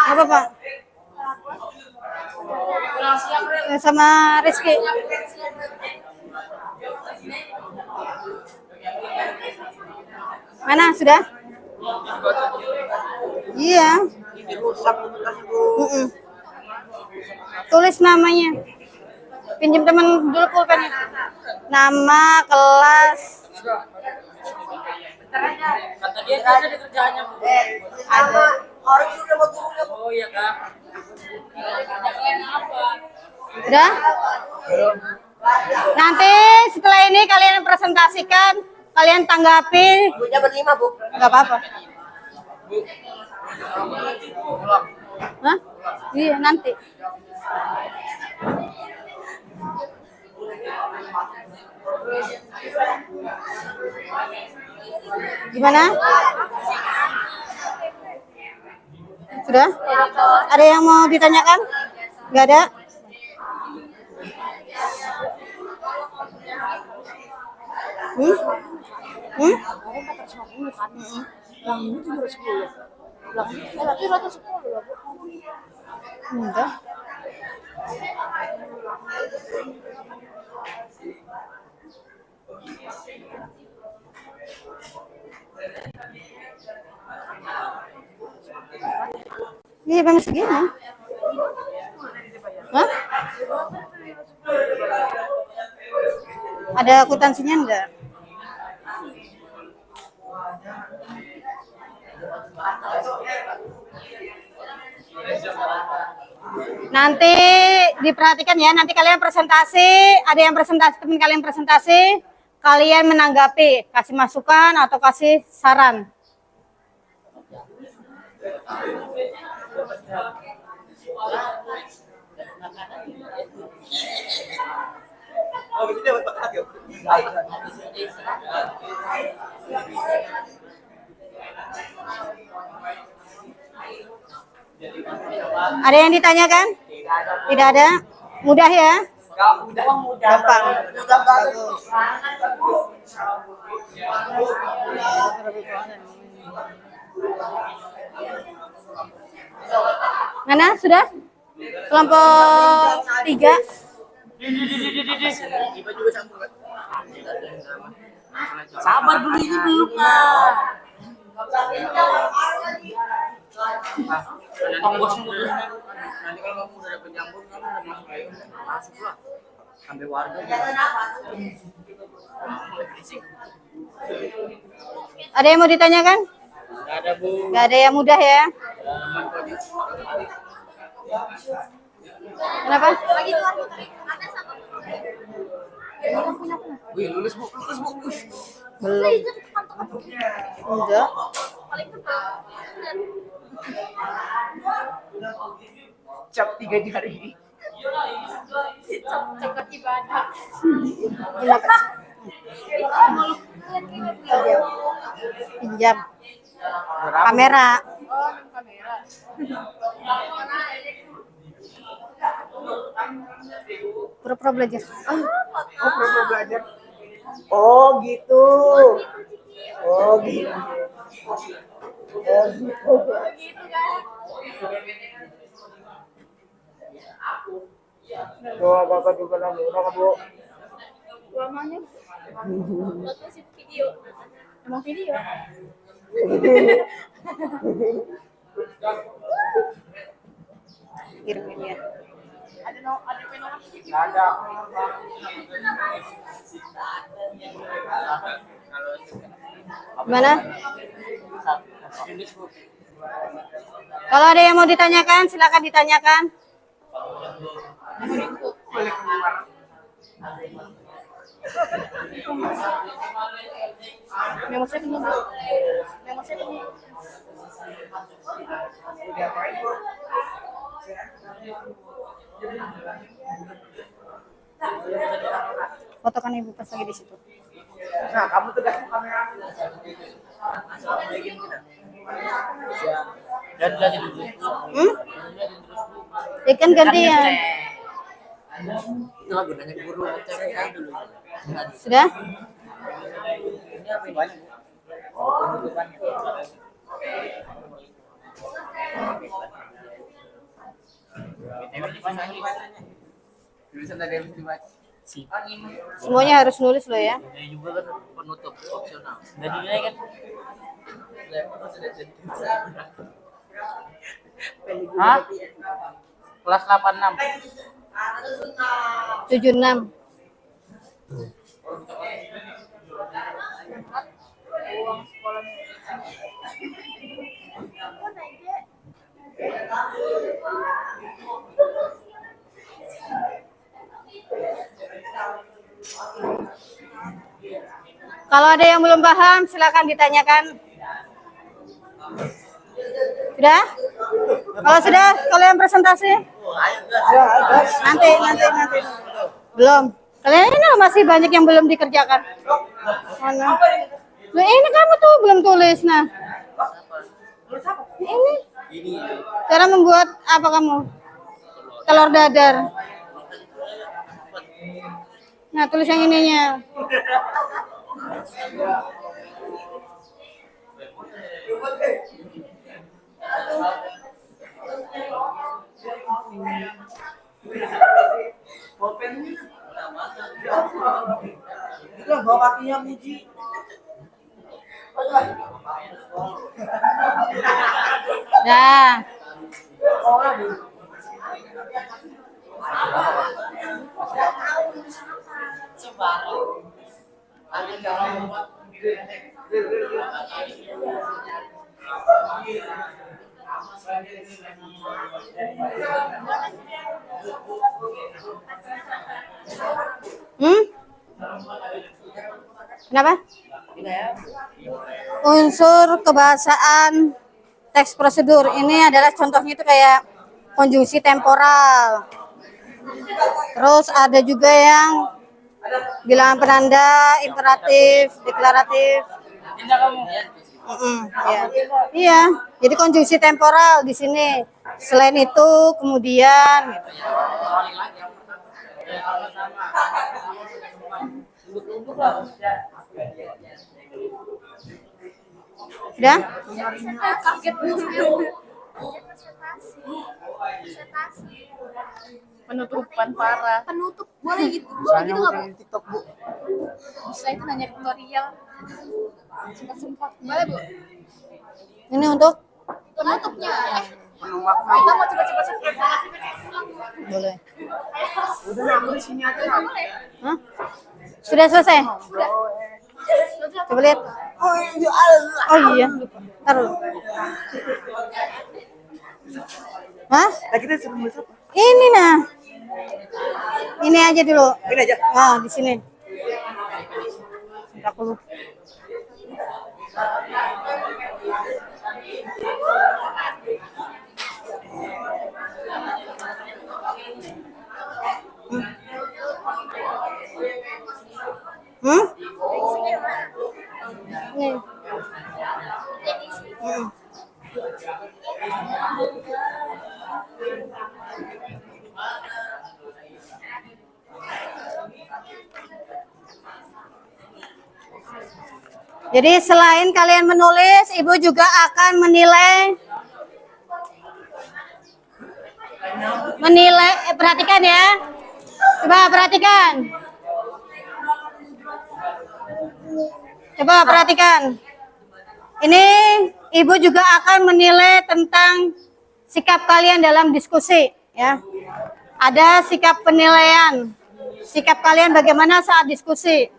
Nggak apa-apa. Sama Rizky. Mana sudah? Iya. Mm-mm. Tulis namanya. Pinjam teman dulu pulpennya. Nama, kelas. Kata dia kan ada kerjaannya, Bu. Ada. Orang sudah mau turun. Oh iya, Kak. Kerjaannya apa? Udah? Nanti setelah ini kalian presentasikan, kalian tanggapi. Bunya berlima, Bu. Nggak apa-apa. Hah? Iya, nanti. Gimana? Sudah? Ada yang mau ditanyakan? Nggak ada? Hmm? Hmm? Yang ini 710. Tapi 110 loh, Bu. Enggak. Iya, memang segini. Hah? Ada akuntansinya enggak? Nanti diperhatikan ya, nanti kalian presentasi, ada yang presentasi, teman kalian presentasi, kalian menanggapi, kasih masukan atau kasih saran. Oh, ini dapat Pak Agil. Ada yang ditanyakan? Tidak ada? Mudah ya? Gampang. Mana sudah? Kelompok 3. Sabar dulu, ini belum, Kak. Ongkos dulu. Nanti kalau kamu udah dapet jambur, kamu udah masuk ayo. Masuk lah. Sampai warga. Ada yang mau ditanyakan? Nggak ada, Bu. Nggak ada yang mudah ya? Kenapa? Lagi keluar Bu. Ada sama Wih, lulus, Bu. Lulus, Bu. Belum. itu teman-teman Enggak. paling depan. Cap 3 jari. Cepat ibadah. Pinjam. Kamera. Oh, kamera. Pura-pura belajar. Oh, pernah belajar. Oh, gitu. Oh, gitu. Doa kakak juga nanti, nak bu. Lamanya buat musik video. Emang video? Kirim ya. Ada. Gimana? Kalau ada yang mau ditanyakan, silakan ditanyakan. Memang saya dulu. Memang saya dulu. Fotokan ibu pas lagi di situ. Nah, kamu tegas kamera. Dan ganti dulu. Ikan gantian. Itulah gunanya guru cewek dulu. Sudah? Ini apa yang banyak? Oh, penutupannya. Tulisan tadi harus dibaca. Semuanya harus nulis loh ya. Ini juga kan penutup opsional. Nggak dinilai kan? Hah? Kelas 86. 76. Kalau ada yang belum paham, silakan ditanyakan. Sudah? Kalau sudah, kalian presentasi? Nanti. Belum. Kalian ini masih banyak yang belum dikerjakan. Mana? Loh, ini kamu tuh belum tulis, nah. Ini. Cara membuat apa kamu? Telur dadar. Nah, tulis yang ininya. Itu bawa kakinya Muji. Nah. Kenapa? Unsur kebahasaan teks prosedur ini adalah contohnya itu kayak konjungsi temporal. Terus ada juga yang bilangan penanda, imperatif, deklaratif. Ya. Iya, jadi konjungsi temporal di sini. Selain itu kemudian sudah? Kaget penutupan parah. Penutup boleh gitu. Boleh gitu nggak, Bu? TikTok, Bu. Bisa itu nanya tutorial. Sempat. Boleh, Bu? Ini untuk Penutupnya. Penuh makna. Kita mau coba-coba subscribe. boleh. Udah aku di sini aja. Hah? Sudah selesai? Coba lihat. Oh iya, lupa. Taruh. Hah? Nah, kita suruh nulis apa? Ini nah. Ini aja dulu. Ini aja. Ah, di sini. Aku lupa. Hmm? Ini. Hmm. Jadi selain kalian menulis, Ibu juga akan menilai perhatikan ya. Coba perhatikan. Coba perhatikan. Ini Ibu juga akan menilai tentang sikap kalian dalam diskusi ya. Ada sikap penilaian. Sikap kalian bagaimana saat diskusi.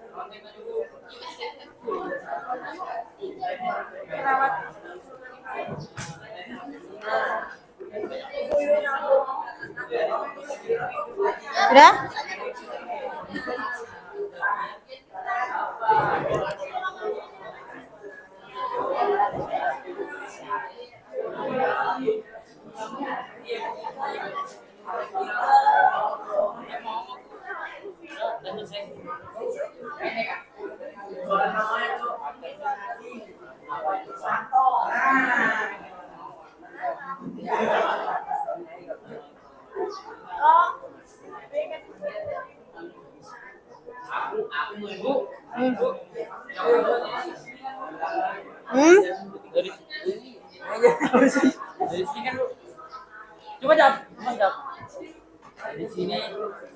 Sudah? Hmm? Dari sini kan lu. Coba jawab. Dari sini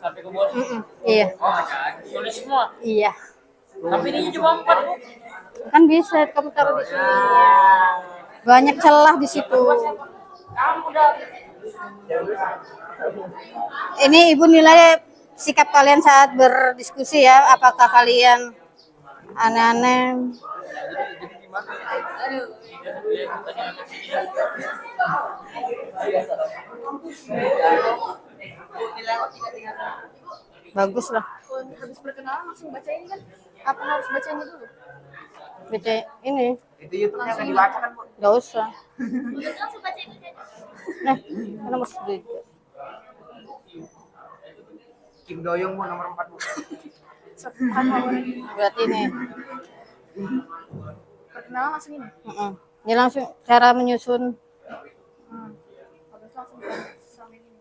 sampai ke bawah. Iya. Oh, ada. Tulis semua. Iya. Tapi ini cuma 4, Bu. Kan bisa kamu taruh di sini. Banyak celah di situ. Kamu udah Ini Ibu nilai sikap kalian saat berdiskusi ya. Apakah kalian aneh-aneh? Bagus lah. Habis perkenalan langsung baca ini kan? Apa harus baca ini dulu? Baca ini. Itu YouTube-nya nggak dibaca kan, Bu? Gak usah. Udah langsung baca ini aja. Nah, mana mas belajar? Kim Doyong, Bu, nomor 4, Bu. Berarti ini. Perkenalan langsung ini. Ini langsung cara menyusun. Habis langsung sama ini.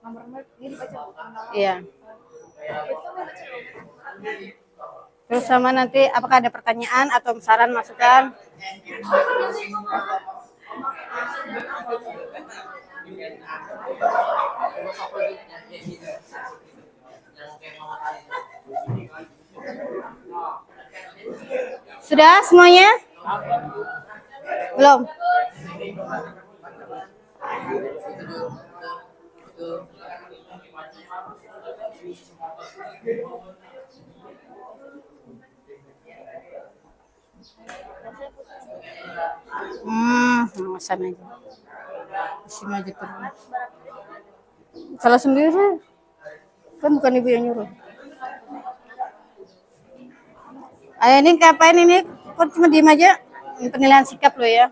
Nomor-nomor ini dibaca perkenalan. Iya. Itu kan baca dong. Terus sama nanti apakah ada pertanyaan atau saran masukan? Sudah semuanya? Belum? Sana aja. Sini aja terus. Salah sendiri. Kan bukan Ibu yang nyuruh. Ayo ini ngapain ini? Kok cuma diem aja? Ini penilaian sikap lo ya.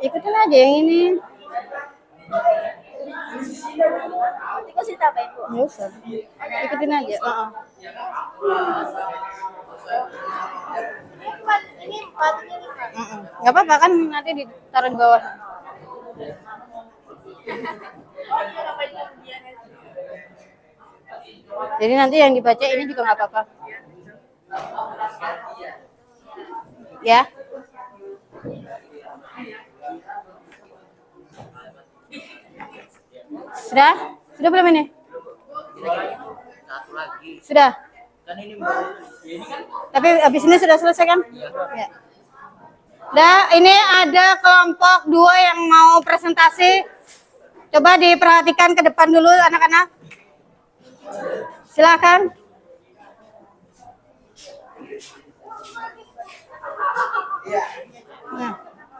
Ikutin aja yang ini. Kasih tambahin, Bu. Nggak usah. Ikutin aja. Ini 4, ini 5. Nggak apa-apa kan nanti ditaruh di bawah. Jadi nanti yang dibaca ini juga nggak apa-apa. Ya. Sudah? Sudah belum ini? Satu lagi. Sudah. Kan ini Tapi habis ini sudah selesai kan? Ya. Nah, ini ada kelompok 2 yang mau presentasi. Coba diperhatikan ke depan dulu anak-anak. Silakan. Iya. Nah,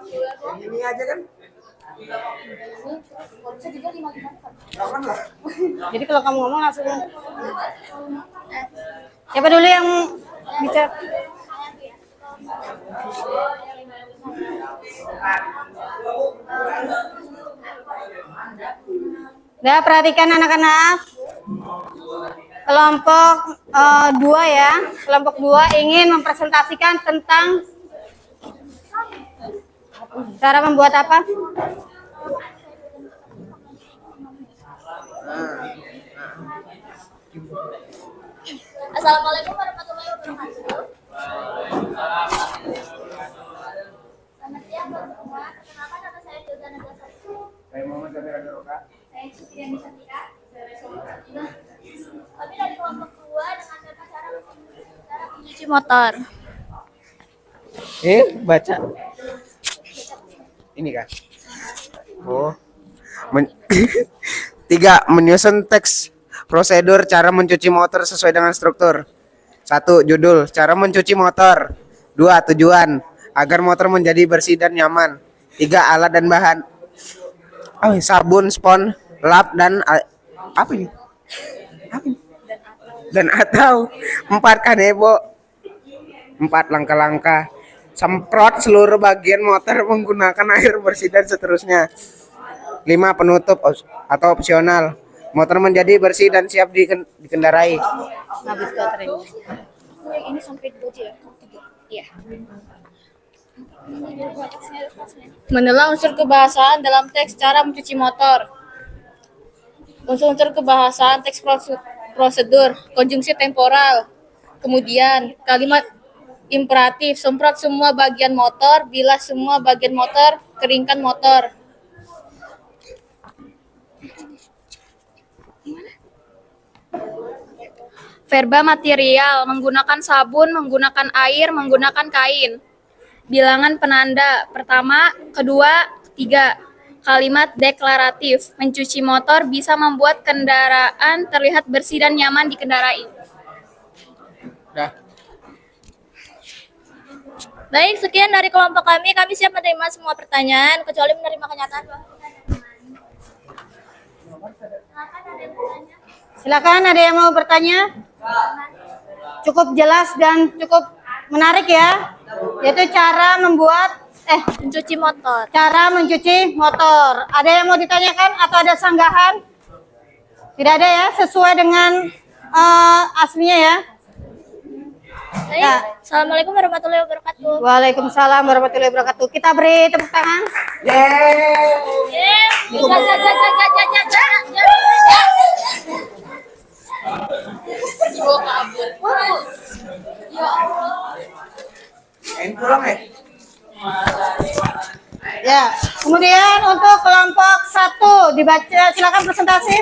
Yang ini aja kan? Jadi kalau kamu ngomong langsung. Siapa dulu yang bicara? Udah, perhatikan anak-anak. Kelompok 2 ya. Kelompok 2 ingin mempresentasikan tentang cara membuat apa? Assalamualaikum warahmatullahi wabarakatuh. Selamat siang semua. Perkenalkan nama saya Jilza Nadia Satu. Saya Muhammad Jamil Roka. Saya Supriani Santika. Kami dari kelompok 2 dengan tema cara mencuci motor. Baca. Ini kan. Oh. 3. Menyusun teks prosedur cara mencuci motor sesuai dengan struktur. 1. Judul, cara mencuci motor. 2. Tujuan, agar motor menjadi bersih dan nyaman. 3. Alat dan bahan. Sabun, spons, lap, dan apa ini? Dan atau 4. Kanebo. 4. Langkah-langkah. Semprot seluruh bagian motor menggunakan air bersih dan seterusnya. 5. Penutup atau opsional. Motor menjadi bersih dan siap dikendarai. Habis baterainya. Ini sampai 2 ya? Iya. Menelah unsur kebahasaan dalam teks cara mencuci motor. Unsur-unsur kebahasaan teks prosedur, konjungsi temporal. Kemudian kalimat imperatif, semprot semua bagian motor, bilas semua bagian motor, keringkan motor. Verba material, menggunakan sabun, menggunakan air, menggunakan kain. Bilangan penanda, pertama, kedua, ketiga. Kalimat deklaratif, mencuci motor bisa membuat kendaraan terlihat bersih dan nyaman dikendarai. Dah. Baik, sekian dari kelompok kami. Kami siap menerima semua pertanyaan, kecuali menerima kenyataan bahwa kita ada teman. Silakan, ada yang mau bertanya? Cukup jelas dan cukup menarik ya. Yaitu cara membuat Mencuci motor. cara mencuci motor. Ada yang mau ditanyakan atau ada sanggahan? Tidak ada ya, sesuai dengan aslinya ya. Baik, Ya. Assalamualaikum warahmatullahi wabarakatuh. Waalaikumsalam warahmatullahi wabarakatuh. Kita beri tepuk tangan. Ya, kemudian untuk kelompok 1 dibaca, silakan presentasi.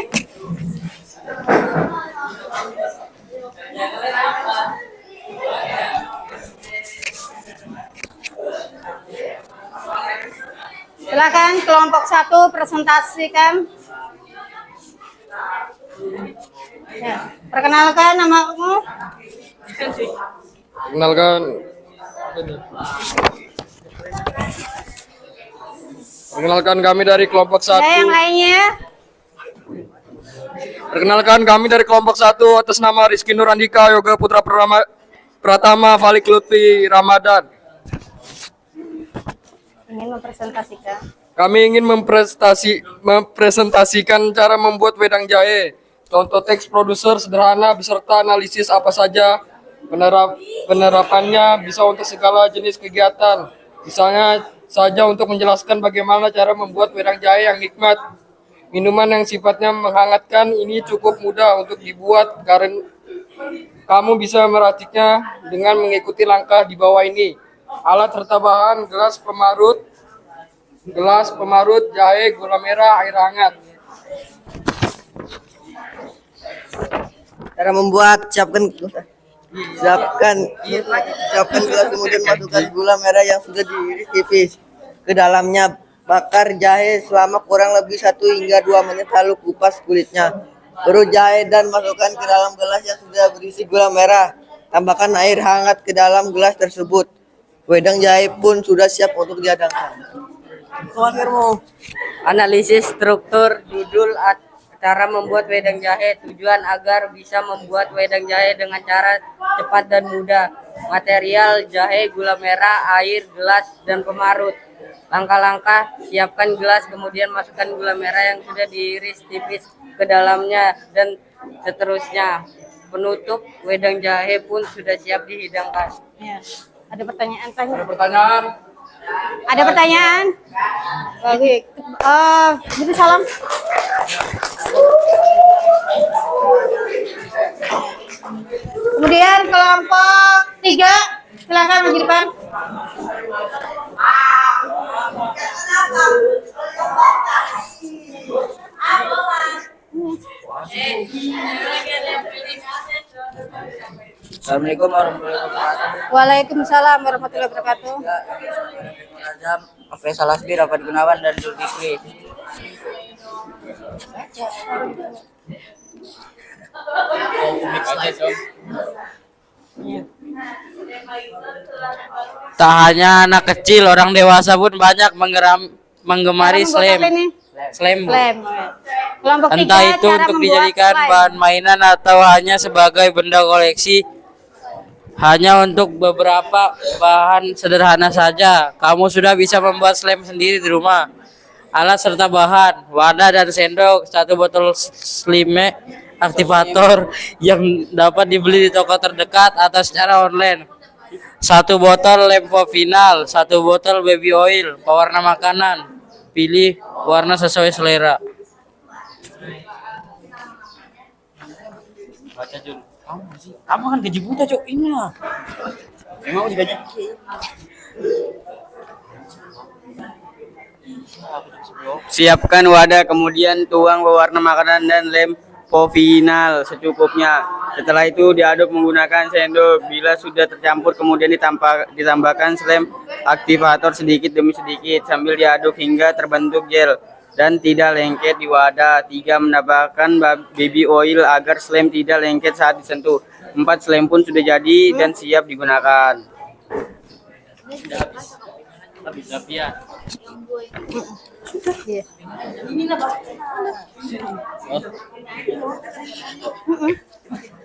Silakan kelompok 1 presentasikan. Ya, perkenalkan namamu. Perkenalkan kami dari kelompok 1. Ya, yang lainnya. Perkenalkan kami dari kelompok 1 atas nama Rizky Nur Andika Yoga Putra Pratama Falik Lutfi Ramadan. Ingin mempresentasikan. Kami ingin mempresentasikan cara membuat wedang jahe. Contoh teks produser sederhana beserta analisis apa saja penerapannya bisa untuk segala jenis kegiatan. Misalnya saja untuk menjelaskan bagaimana cara membuat wedang jahe yang nikmat. Minuman yang sifatnya menghangatkan ini cukup mudah untuk dibuat karena kamu bisa meraciknya dengan mengikuti langkah di bawah ini. Alat serta bahan: gelas pemarut, jahe, gula merah, air hangat. Cara membuat, siapkan gelas, kemudian masukkan gula merah yang sudah diiris tipis ke dalamnya. Bakar jahe selama kurang lebih 1 hingga 2 menit, lalu kupas kulitnya. Perut jahe dan masukkan ke dalam gelas yang sudah berisi gula merah. Tambahkan air hangat ke dalam gelas tersebut. Wedang jahe pun sudah siap untuk dihidangkan. Analisis struktur judul cara membuat wedang jahe. Tujuan agar bisa membuat wedang jahe dengan cara cepat dan mudah. Material jahe, gula merah, air, gelas, dan pemarut. Langkah-langkah, siapkan gelas, kemudian masukkan gula merah yang sudah diiris tipis ke dalamnya, dan seterusnya. Penutup wedang jahe pun sudah siap dihidangkan. Ya. Ada pertanyaan tanya? Ada pertanyaan? Ada pertanyaan? Baik. Jadi salam. Kemudian kelompok 3, silakan maju depan. Assalamualaikum warahmatullahi wabarakatuh. Waalaikumsalam warahmatullahi wabarakatuh. Azam, Faisal Asbi, Rapat Gunawan, dan Zulkifli. Tak hanya anak kecil, orang dewasa pun banyak menggemari Sekarang buat apa slam. ini? Slam. Slam. Kelompok 3, Entah itu cara untuk membuat dijadikan slime. bahan mainan atau hanya sebagai benda koleksi. Hanya untuk beberapa bahan sederhana saja, kamu sudah bisa membuat slam sendiri di rumah. Alat serta bahan, wadah dan sendok, 1 botol slime aktivator yang dapat dibeli di toko terdekat atau secara online. 1 botol lempo final, 1 botol baby oil, pewarna makanan. Pilih warna sesuai selera. Baca Jun. Kamu kan gaji buta, Cok. Ini lah. Emang digaji. Siapkan wadah, kemudian tuang pewarna makanan dan lempo final secukupnya. Setelah itu diaduk menggunakan sendok. Bila sudah tercampur, kemudian ditambahkan slime aktivator sedikit demi sedikit sambil diaduk hingga terbentuk gel dan tidak lengket di wadah. 3. Menambahkan baby oil agar slime tidak lengket saat disentuh. 4. Slime pun sudah jadi dan siap digunakan. Iya.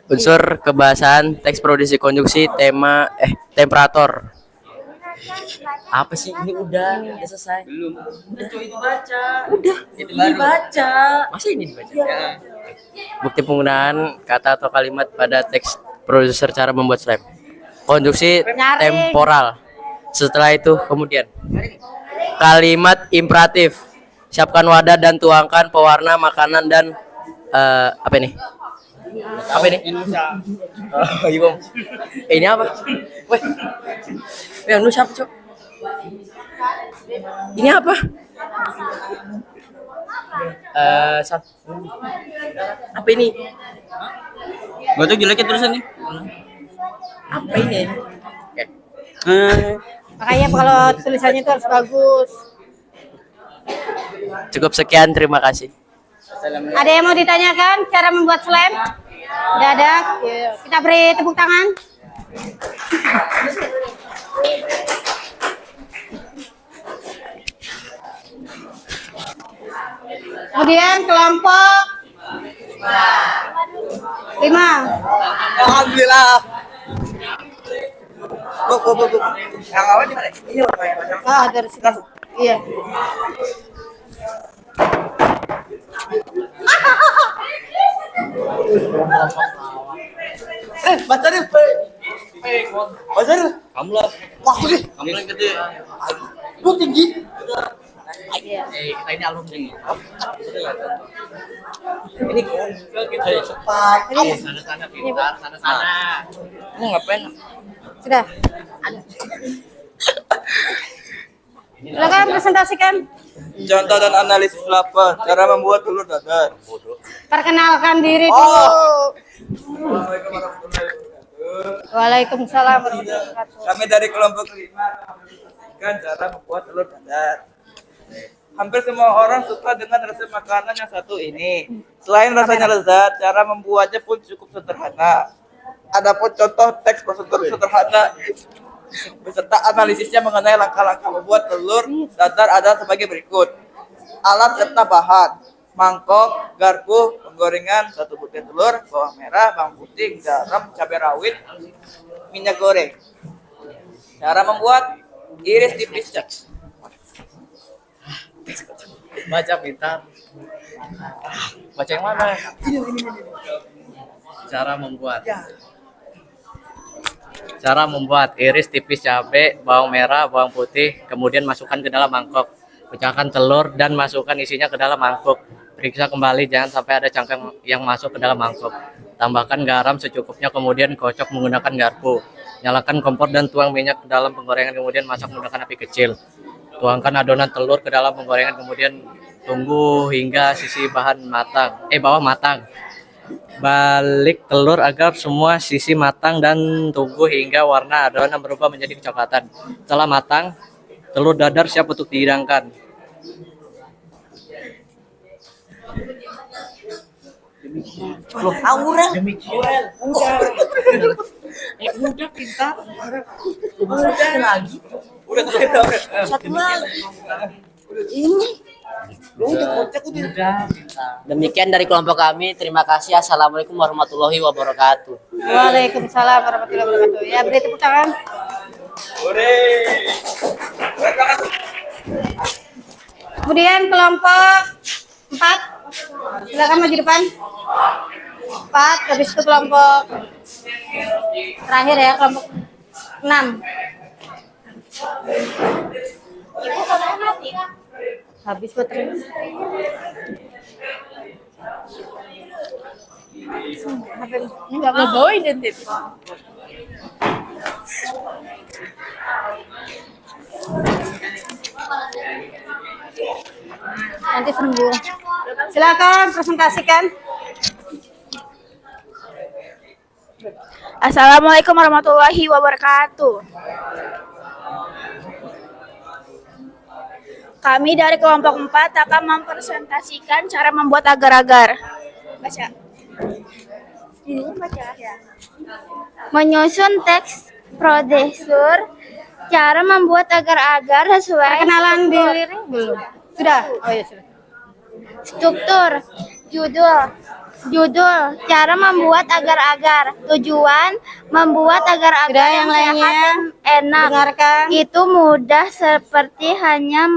Unsur kebahasan, teks produksi konstruksi, temperatur. Apa sih ini udah selesai? Belum. Udah itu baca. Udah. Itu dibaca. Masa ini dibaca? Ya. Bukti penggunaan kata atau kalimat pada teks produser cara membuat slime. Konstruksi temporal. Setelah itu kemudian kalimat imperatif. Siapkan wadah dan tuangkan pewarna makanan dan apa ini? Apa ini? Oh, iya, Bang. Ini apa? Weh. Yang lu siapa, Cok? Ini apa? Apa ini? Gak tau jeleknya terusan nih. Apa ini? Makanya kalau tulisannya itu harus bagus. Cukup sekian, terima kasih. Ada yang mau ditanyakan cara membuat slime? Tidak ada? Ya, kita beri tepuk tangan. Kemudian kelompok 5. Alhamdulillah. Bu. Yang awal di mana? Ini Dari situ. Iya. baca deh. Baca deh. Kamu lah. Waktu deh. Kamu yang gede. Lu tinggi. Kita ini alumni. Ini Cepat. sana pintar, sana. Kamu ngapain? Sudah. Silakan presentasikan. Contoh dan analisis lapar. Cara membuat telur dadar. Perkenalkan diri dulu. Assalamualaikum warahmatullahi wabarakatuh. Waalaikumsalam warahmatullahi wabarakatuh. Kami dari kelompok 5 kan cara membuat telur dadar. Hampir semua orang suka dengan resep makanan yang satu ini. Selain rasanya lezat, cara membuatnya pun cukup sederhana. Adapun contoh teks prosedur sederhana beserta analisisnya mengenai langkah-langkah membuat telur dadar adalah sebagai berikut. Alat serta bahan: mangkok, garpu, penggorengan, 1 butir telur, bawang merah, bawang putih, garam, cabai rawit, minyak goreng. Cara membuat: iris tipis. Baca pintar. Baca yang mana? Cara membuat iris tipis cabai, bawang merah, bawang putih, kemudian masukkan ke dalam mangkok. Pecahkan telur dan masukkan isinya ke dalam mangkok. Periksa kembali jangan sampai ada cangkang yang masuk ke dalam mangkok. Tambahkan garam secukupnya, kemudian kocok menggunakan garpu. Nyalakan kompor dan tuang minyak ke dalam penggorengan, kemudian masak menggunakan api kecil. Tuangkan adonan telur ke dalam penggorengan, kemudian tunggu hingga sisi bawah matang. Balik telur agar semua sisi matang dan tunggu hingga warna adonan berubah menjadi kecoklatan. Setelah matang, telur dadar siap untuk dihidangkan. Demikian dari kelompok kami. Terima kasih. Assalamualaikum warahmatullahi wabarakatuh. Waalaikumsalam warahmatullahi wabarakatuh. Ya, beri tepuk tangan. Kemudian kelompok 4, silakan maju depan. 4, habis itu kelompok terakhir ya, kelompok 6. Habis baterai. Ini nggak bawa identitas. Nanti sembuh. Silakan presentasikan. Assalamualaikum warahmatullahi wabarakatuh. Kami dari kelompok 4 akan mempresentasikan cara membuat agar-agar. Baca. Menyusun teks prosedur, cara membuat agar-agar sesuai Perkenalan diri belum? Sudah? Oh ya sudah. struktur, judul, cara membuat agar-agar, tujuan, membuat agar-agar Sudah, yang yang sehat lainnya dan enak. dengarkan. Itu mudah seperti hanya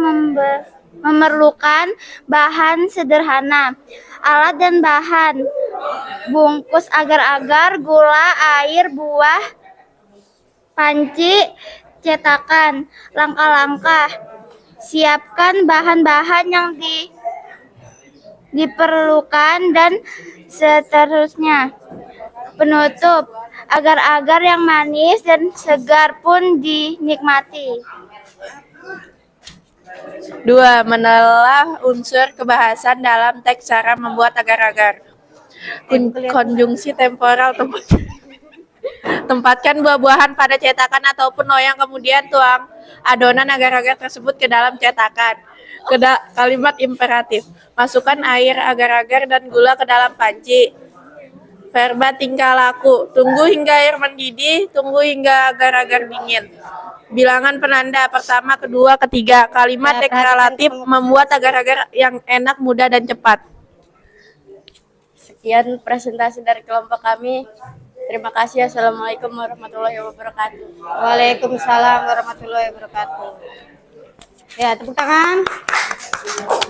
memerlukan bahan sederhana. Alat dan bahan: bungkus agar-agar, gula, air, buah, panci, cetakan. Langkah-langkah: siapkan bahan-bahan yang diperlukan dan seterusnya. Penutup: agar-agar yang manis dan segar pun dinikmati. 2. Menelah unsur kebahasan dalam teks cara membuat agar-agar. Konjungsi temporal tempatkan buah-buahan pada cetakan ataupun loyang, kemudian tuang adonan agar-agar tersebut ke dalam cetakan. Kalimat imperatif: masukkan air, agar-agar, dan gula ke dalam panci. Verba tingkah laku: tunggu hingga air mendidih, tunggu hingga agar-agar dingin. Bilangan penanda: pertama, kedua, ketiga. Kalimat deklaratif: membuat agar-agar yang enak, mudah, dan cepat. Sekian presentasi dari kelompok kami. Terima kasih. Assalamualaikum warahmatullahi wabarakatuh. Waalaikumsalam warahmatullahi wabarakatuh. Ya, tepuk tangan.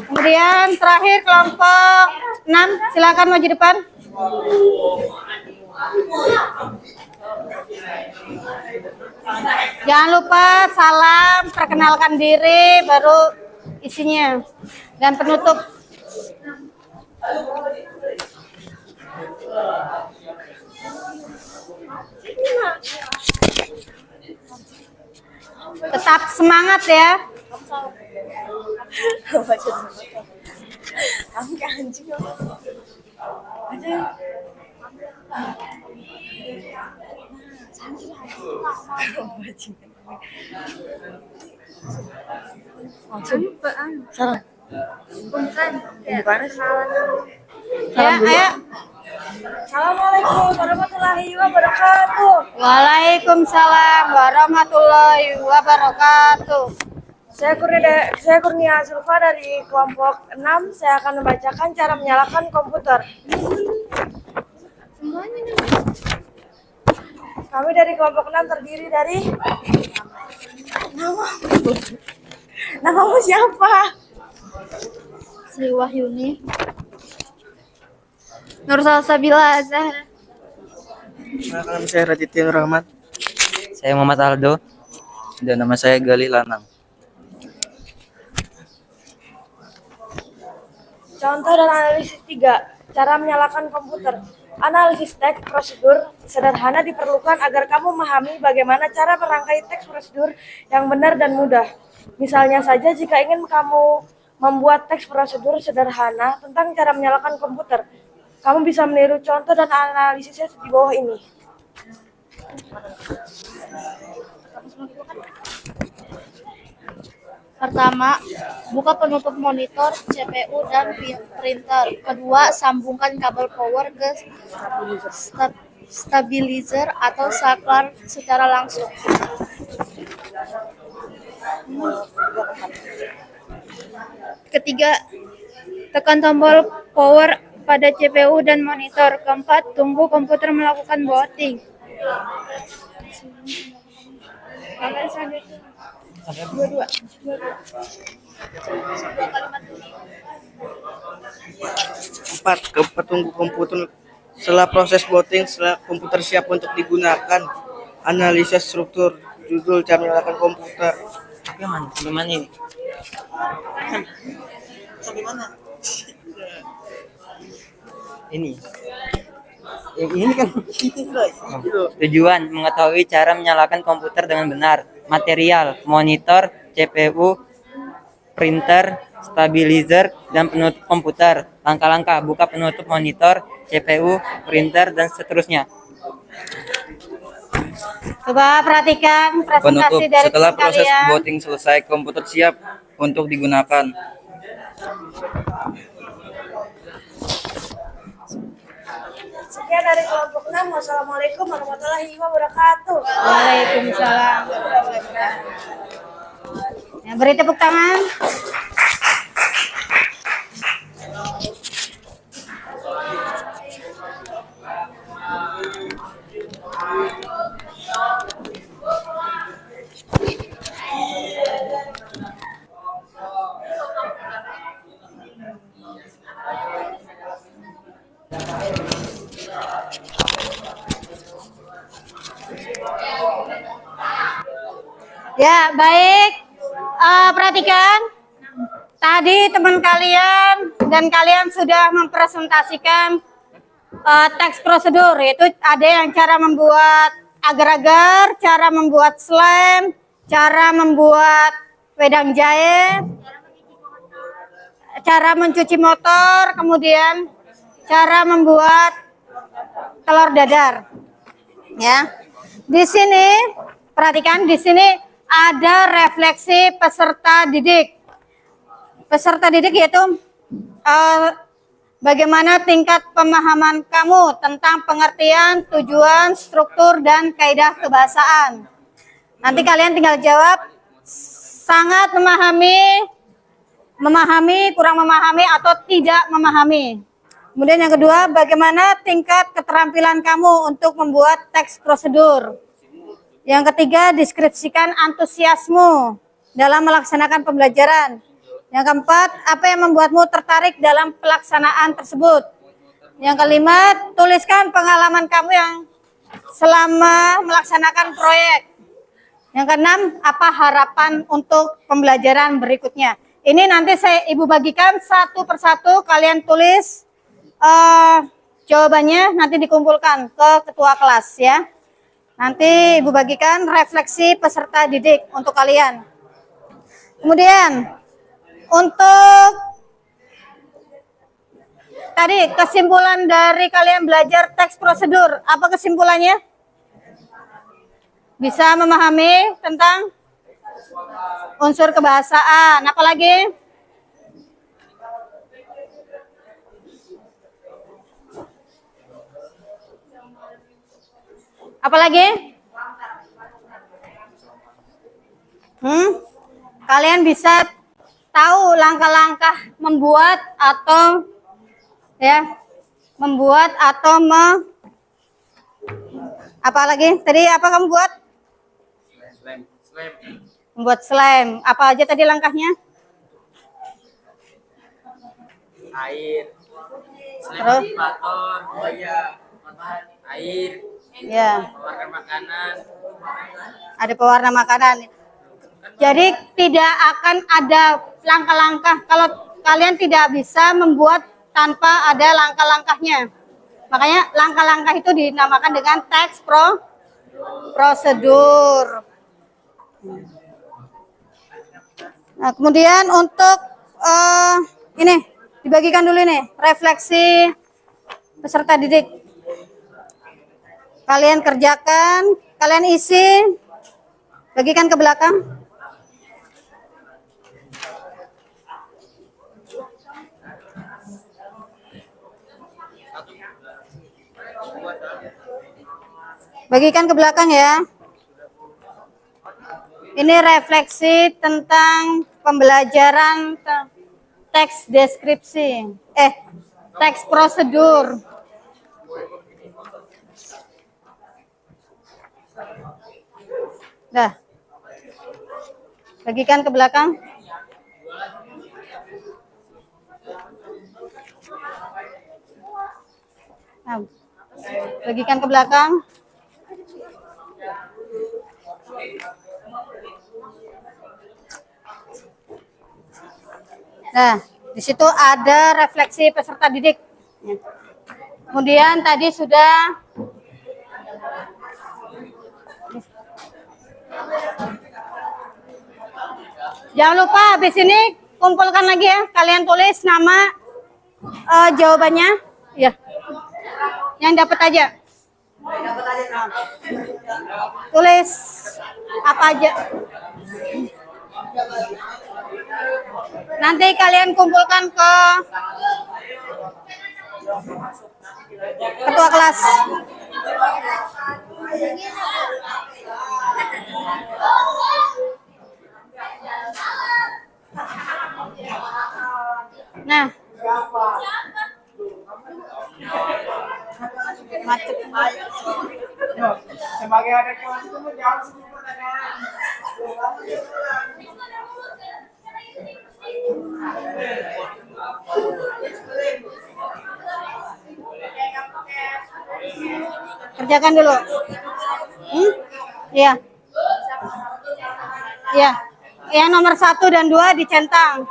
Kemudian terakhir kelompok 6, silakan maju depan. Jangan lupa salam, perkenalkan diri, baru isinya dan penutup. Tetap semangat ya. Ya, ayo. Assalamualaikum warahmatullahi wabarakatuh. Waalaikumsalam warahmatullahi wabarakatuh. Saya Kurnia Sulfa dari kelompok 6. Saya akan membacakan cara menyalakan komputer. Kami dari kelompok 6 terdiri dari Namamu siapa? Sri Wahyuni. Nur Salsabila Azhar. Nama saya Raditya Rahmat. Saya Muhammad Aldo dan nama saya Galih Lanang. Contoh dan analisis 3. Cara menyalakan komputer. Analisis teks prosedur sederhana diperlukan agar kamu memahami bagaimana cara merangkai teks prosedur yang benar dan mudah. Misalnya saja jika ingin kamu membuat teks prosedur sederhana tentang cara menyalakan komputer, kamu bisa meniru contoh dan analisisnya di bawah ini. Pertama, buka penutup monitor, CPU, dan printer. Kedua, sambungkan kabel power ke stabilizer atau saklar secara langsung. Ketiga, tekan tombol power pada CPU dan monitor. Keempat, tunggu komputer melakukan booting. Keempat, tunggu komputer. Setelah proses booting, setelah komputer siap untuk digunakan, analisis struktur, judul, cara menyalakan komputer. Sampai mana ini? Sampai mana? Ini. Ini kan Tujuan mengetahui cara menyalakan komputer dengan benar. Material, monitor, CPU, printer, stabilizer, dan penutup komputer. Langkah-langkah, buka penutup monitor, CPU, printer, dan seterusnya. Coba perhatikan presentasi dari Setelah tim proses kalian. booting selesai, komputer siap untuk digunakan. Sekian dari kelompok 6. Wassalamualaikum warahmatullahi wabarakatuh. Waalaikumsalam. Ya, beri tepuk tangan. Ya, baik. Perhatikan. Tadi teman kalian dan kalian sudah mempresentasikan teks prosedur, yaitu ada yang cara membuat agar-agar, cara membuat slam, cara membuat wedang jahe, cara mencuci motor, kemudian cara membuat telur dadar. Ya. Di sini perhatikan, di sini ada refleksi peserta didik. Peserta didik yaitu bagaimana tingkat pemahaman kamu tentang pengertian, tujuan, struktur, dan kaidah kebahasaan. Nanti kalian tinggal jawab sangat memahami, kurang memahami, atau tidak memahami. Kemudian yang kedua, bagaimana tingkat keterampilan kamu untuk membuat teks prosedur. Yang ketiga, deskripsikan antusiasmu dalam melaksanakan pembelajaran. Yang keempat, apa yang membuatmu tertarik dalam pelaksanaan tersebut. Yang kelima, tuliskan pengalaman kamu yang selama melaksanakan proyek. Yang keenam, apa harapan untuk pembelajaran berikutnya. Ini nanti Ibu bagikan satu persatu, kalian tulis jawabannya, nanti dikumpulkan ke ketua kelas ya. Nanti Ibu bagikan refleksi peserta didik untuk kalian. Kemudian untuk tadi kesimpulan dari kalian belajar teks prosedur, apa kesimpulannya? Bisa memahami tentang unsur kebahasaan, apalagi? Apalagi? Kalian bisa tahu langkah-langkah membuat atau apa lagi? Tadi apa kamu buat? Membuat slime. Apa aja tadi langkahnya? Air, Terus? motor, air, Ya, pewarna makanan. ada pewarna makanan. Jadi tidak akan ada langkah-langkah kalau kalian tidak bisa membuat tanpa ada langkah-langkahnya. Makanya langkah-langkah itu dinamakan dengan teks prosedur. Nah, kemudian untuk ini dibagikan dulu nih refleksi peserta didik. Kalian kerjakan, kalian isi, bagikan ke belakang. Bagikan ke belakang ya. Ini refleksi tentang pembelajaran teks deskripsi. Teks prosedur. Dah. Bagikan ke belakang. Nah, bagikan ke belakang. Nah, di situ ada refleksi peserta didik. Kemudian tadi sudah jangan lupa habis ini kumpulkan lagi ya. Kalian tulis nama jawabannya. Ya. Yang dapat aja. Tulis apa aja. Nanti kalian kumpulkan ke ketua kelas. Nah, macet. Sebagai ada kelas itu menjawab semua pertanyaan. Kerjakan dulu. Iya. Iya. Yang nomor 1 dan 2 dicentang.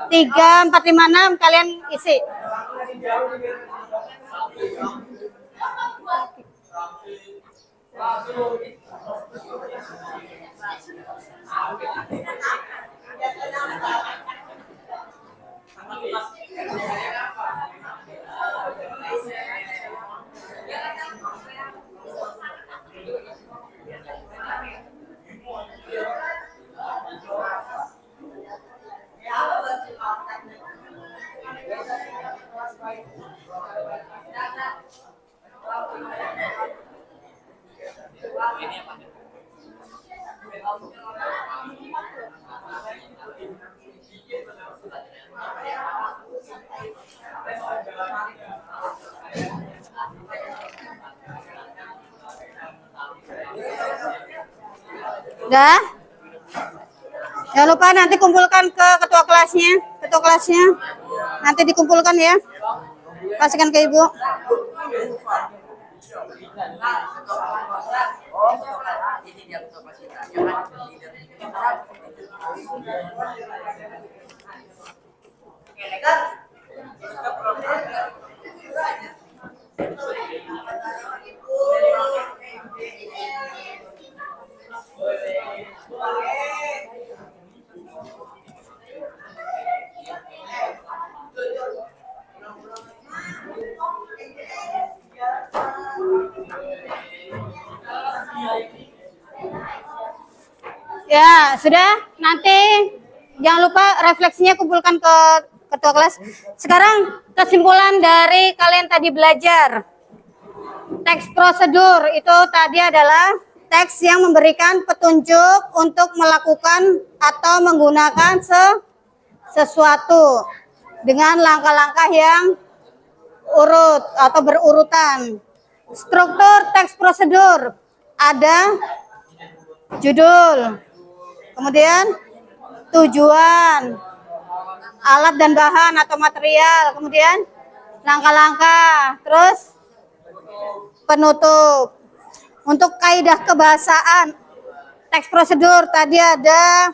3, 4, 5, 6 kalian isi. Udah? Jangan lupa nanti kumpulkan ke ketua kelasnya. Ketua kelasnya nanti dikumpulkan ya. Kasihkan ke ibu. Ya, sudah. Nanti jangan lupa refleksinya kumpulkan ke ketua kelas. Sekarang kesimpulan dari kalian tadi belajar. teks prosedur itu tadi adalah teks yang memberikan petunjuk untuk melakukan atau menggunakan sesuatu dengan langkah-langkah yang urut atau berurutan. Struktur teks prosedur ada judul, kemudian tujuan, alat dan bahan atau material, kemudian langkah-langkah, terus penutup. Untuk kaidah kebahasaan teks prosedur tadi ada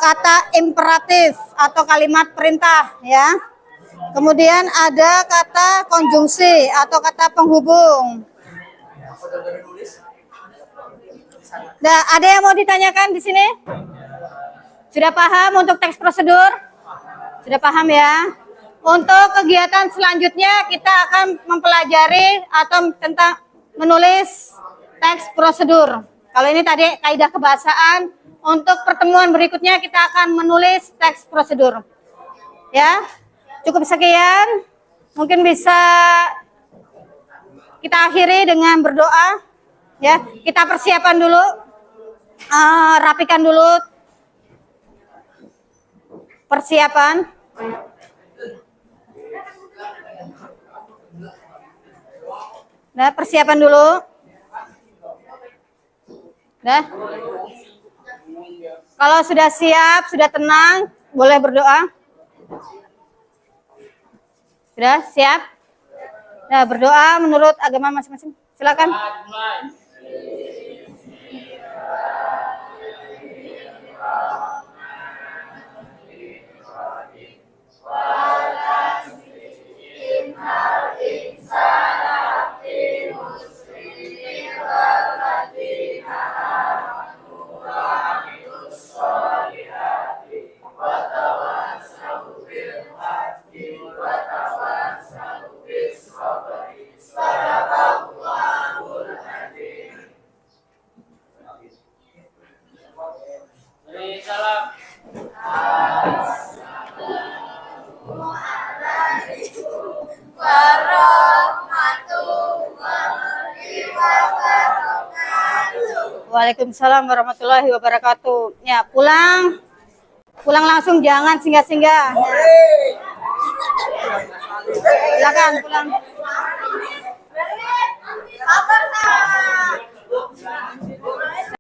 kata imperatif atau kalimat perintah ya. Kemudian ada kata konjungsi atau kata penghubung. Nah, ada yang mau ditanyakan di sini? Sudah paham untuk teks prosedur? Sudah paham ya? Untuk kegiatan selanjutnya kita akan mempelajari atau tentang menulis teks prosedur. Kalau ini tadi kaidah kebahasaan, untuk pertemuan berikutnya kita akan menulis teks prosedur. Ya, cukup sekian. Mungkin bisa kita akhiri dengan berdoa. Ya, kita persiapan dulu, rapikan dulu persiapan. Nah, persiapan dulu. Nah, kalau sudah siap, sudah tenang, boleh berdoa. Sudah siap? Nah, berdoa menurut agama masing-masing. Silakan. Salam. Waalaikumsalam warahmatullahi wabarakatuh. Ya, pulang langsung, jangan singgah-singgah. Silakan pulang.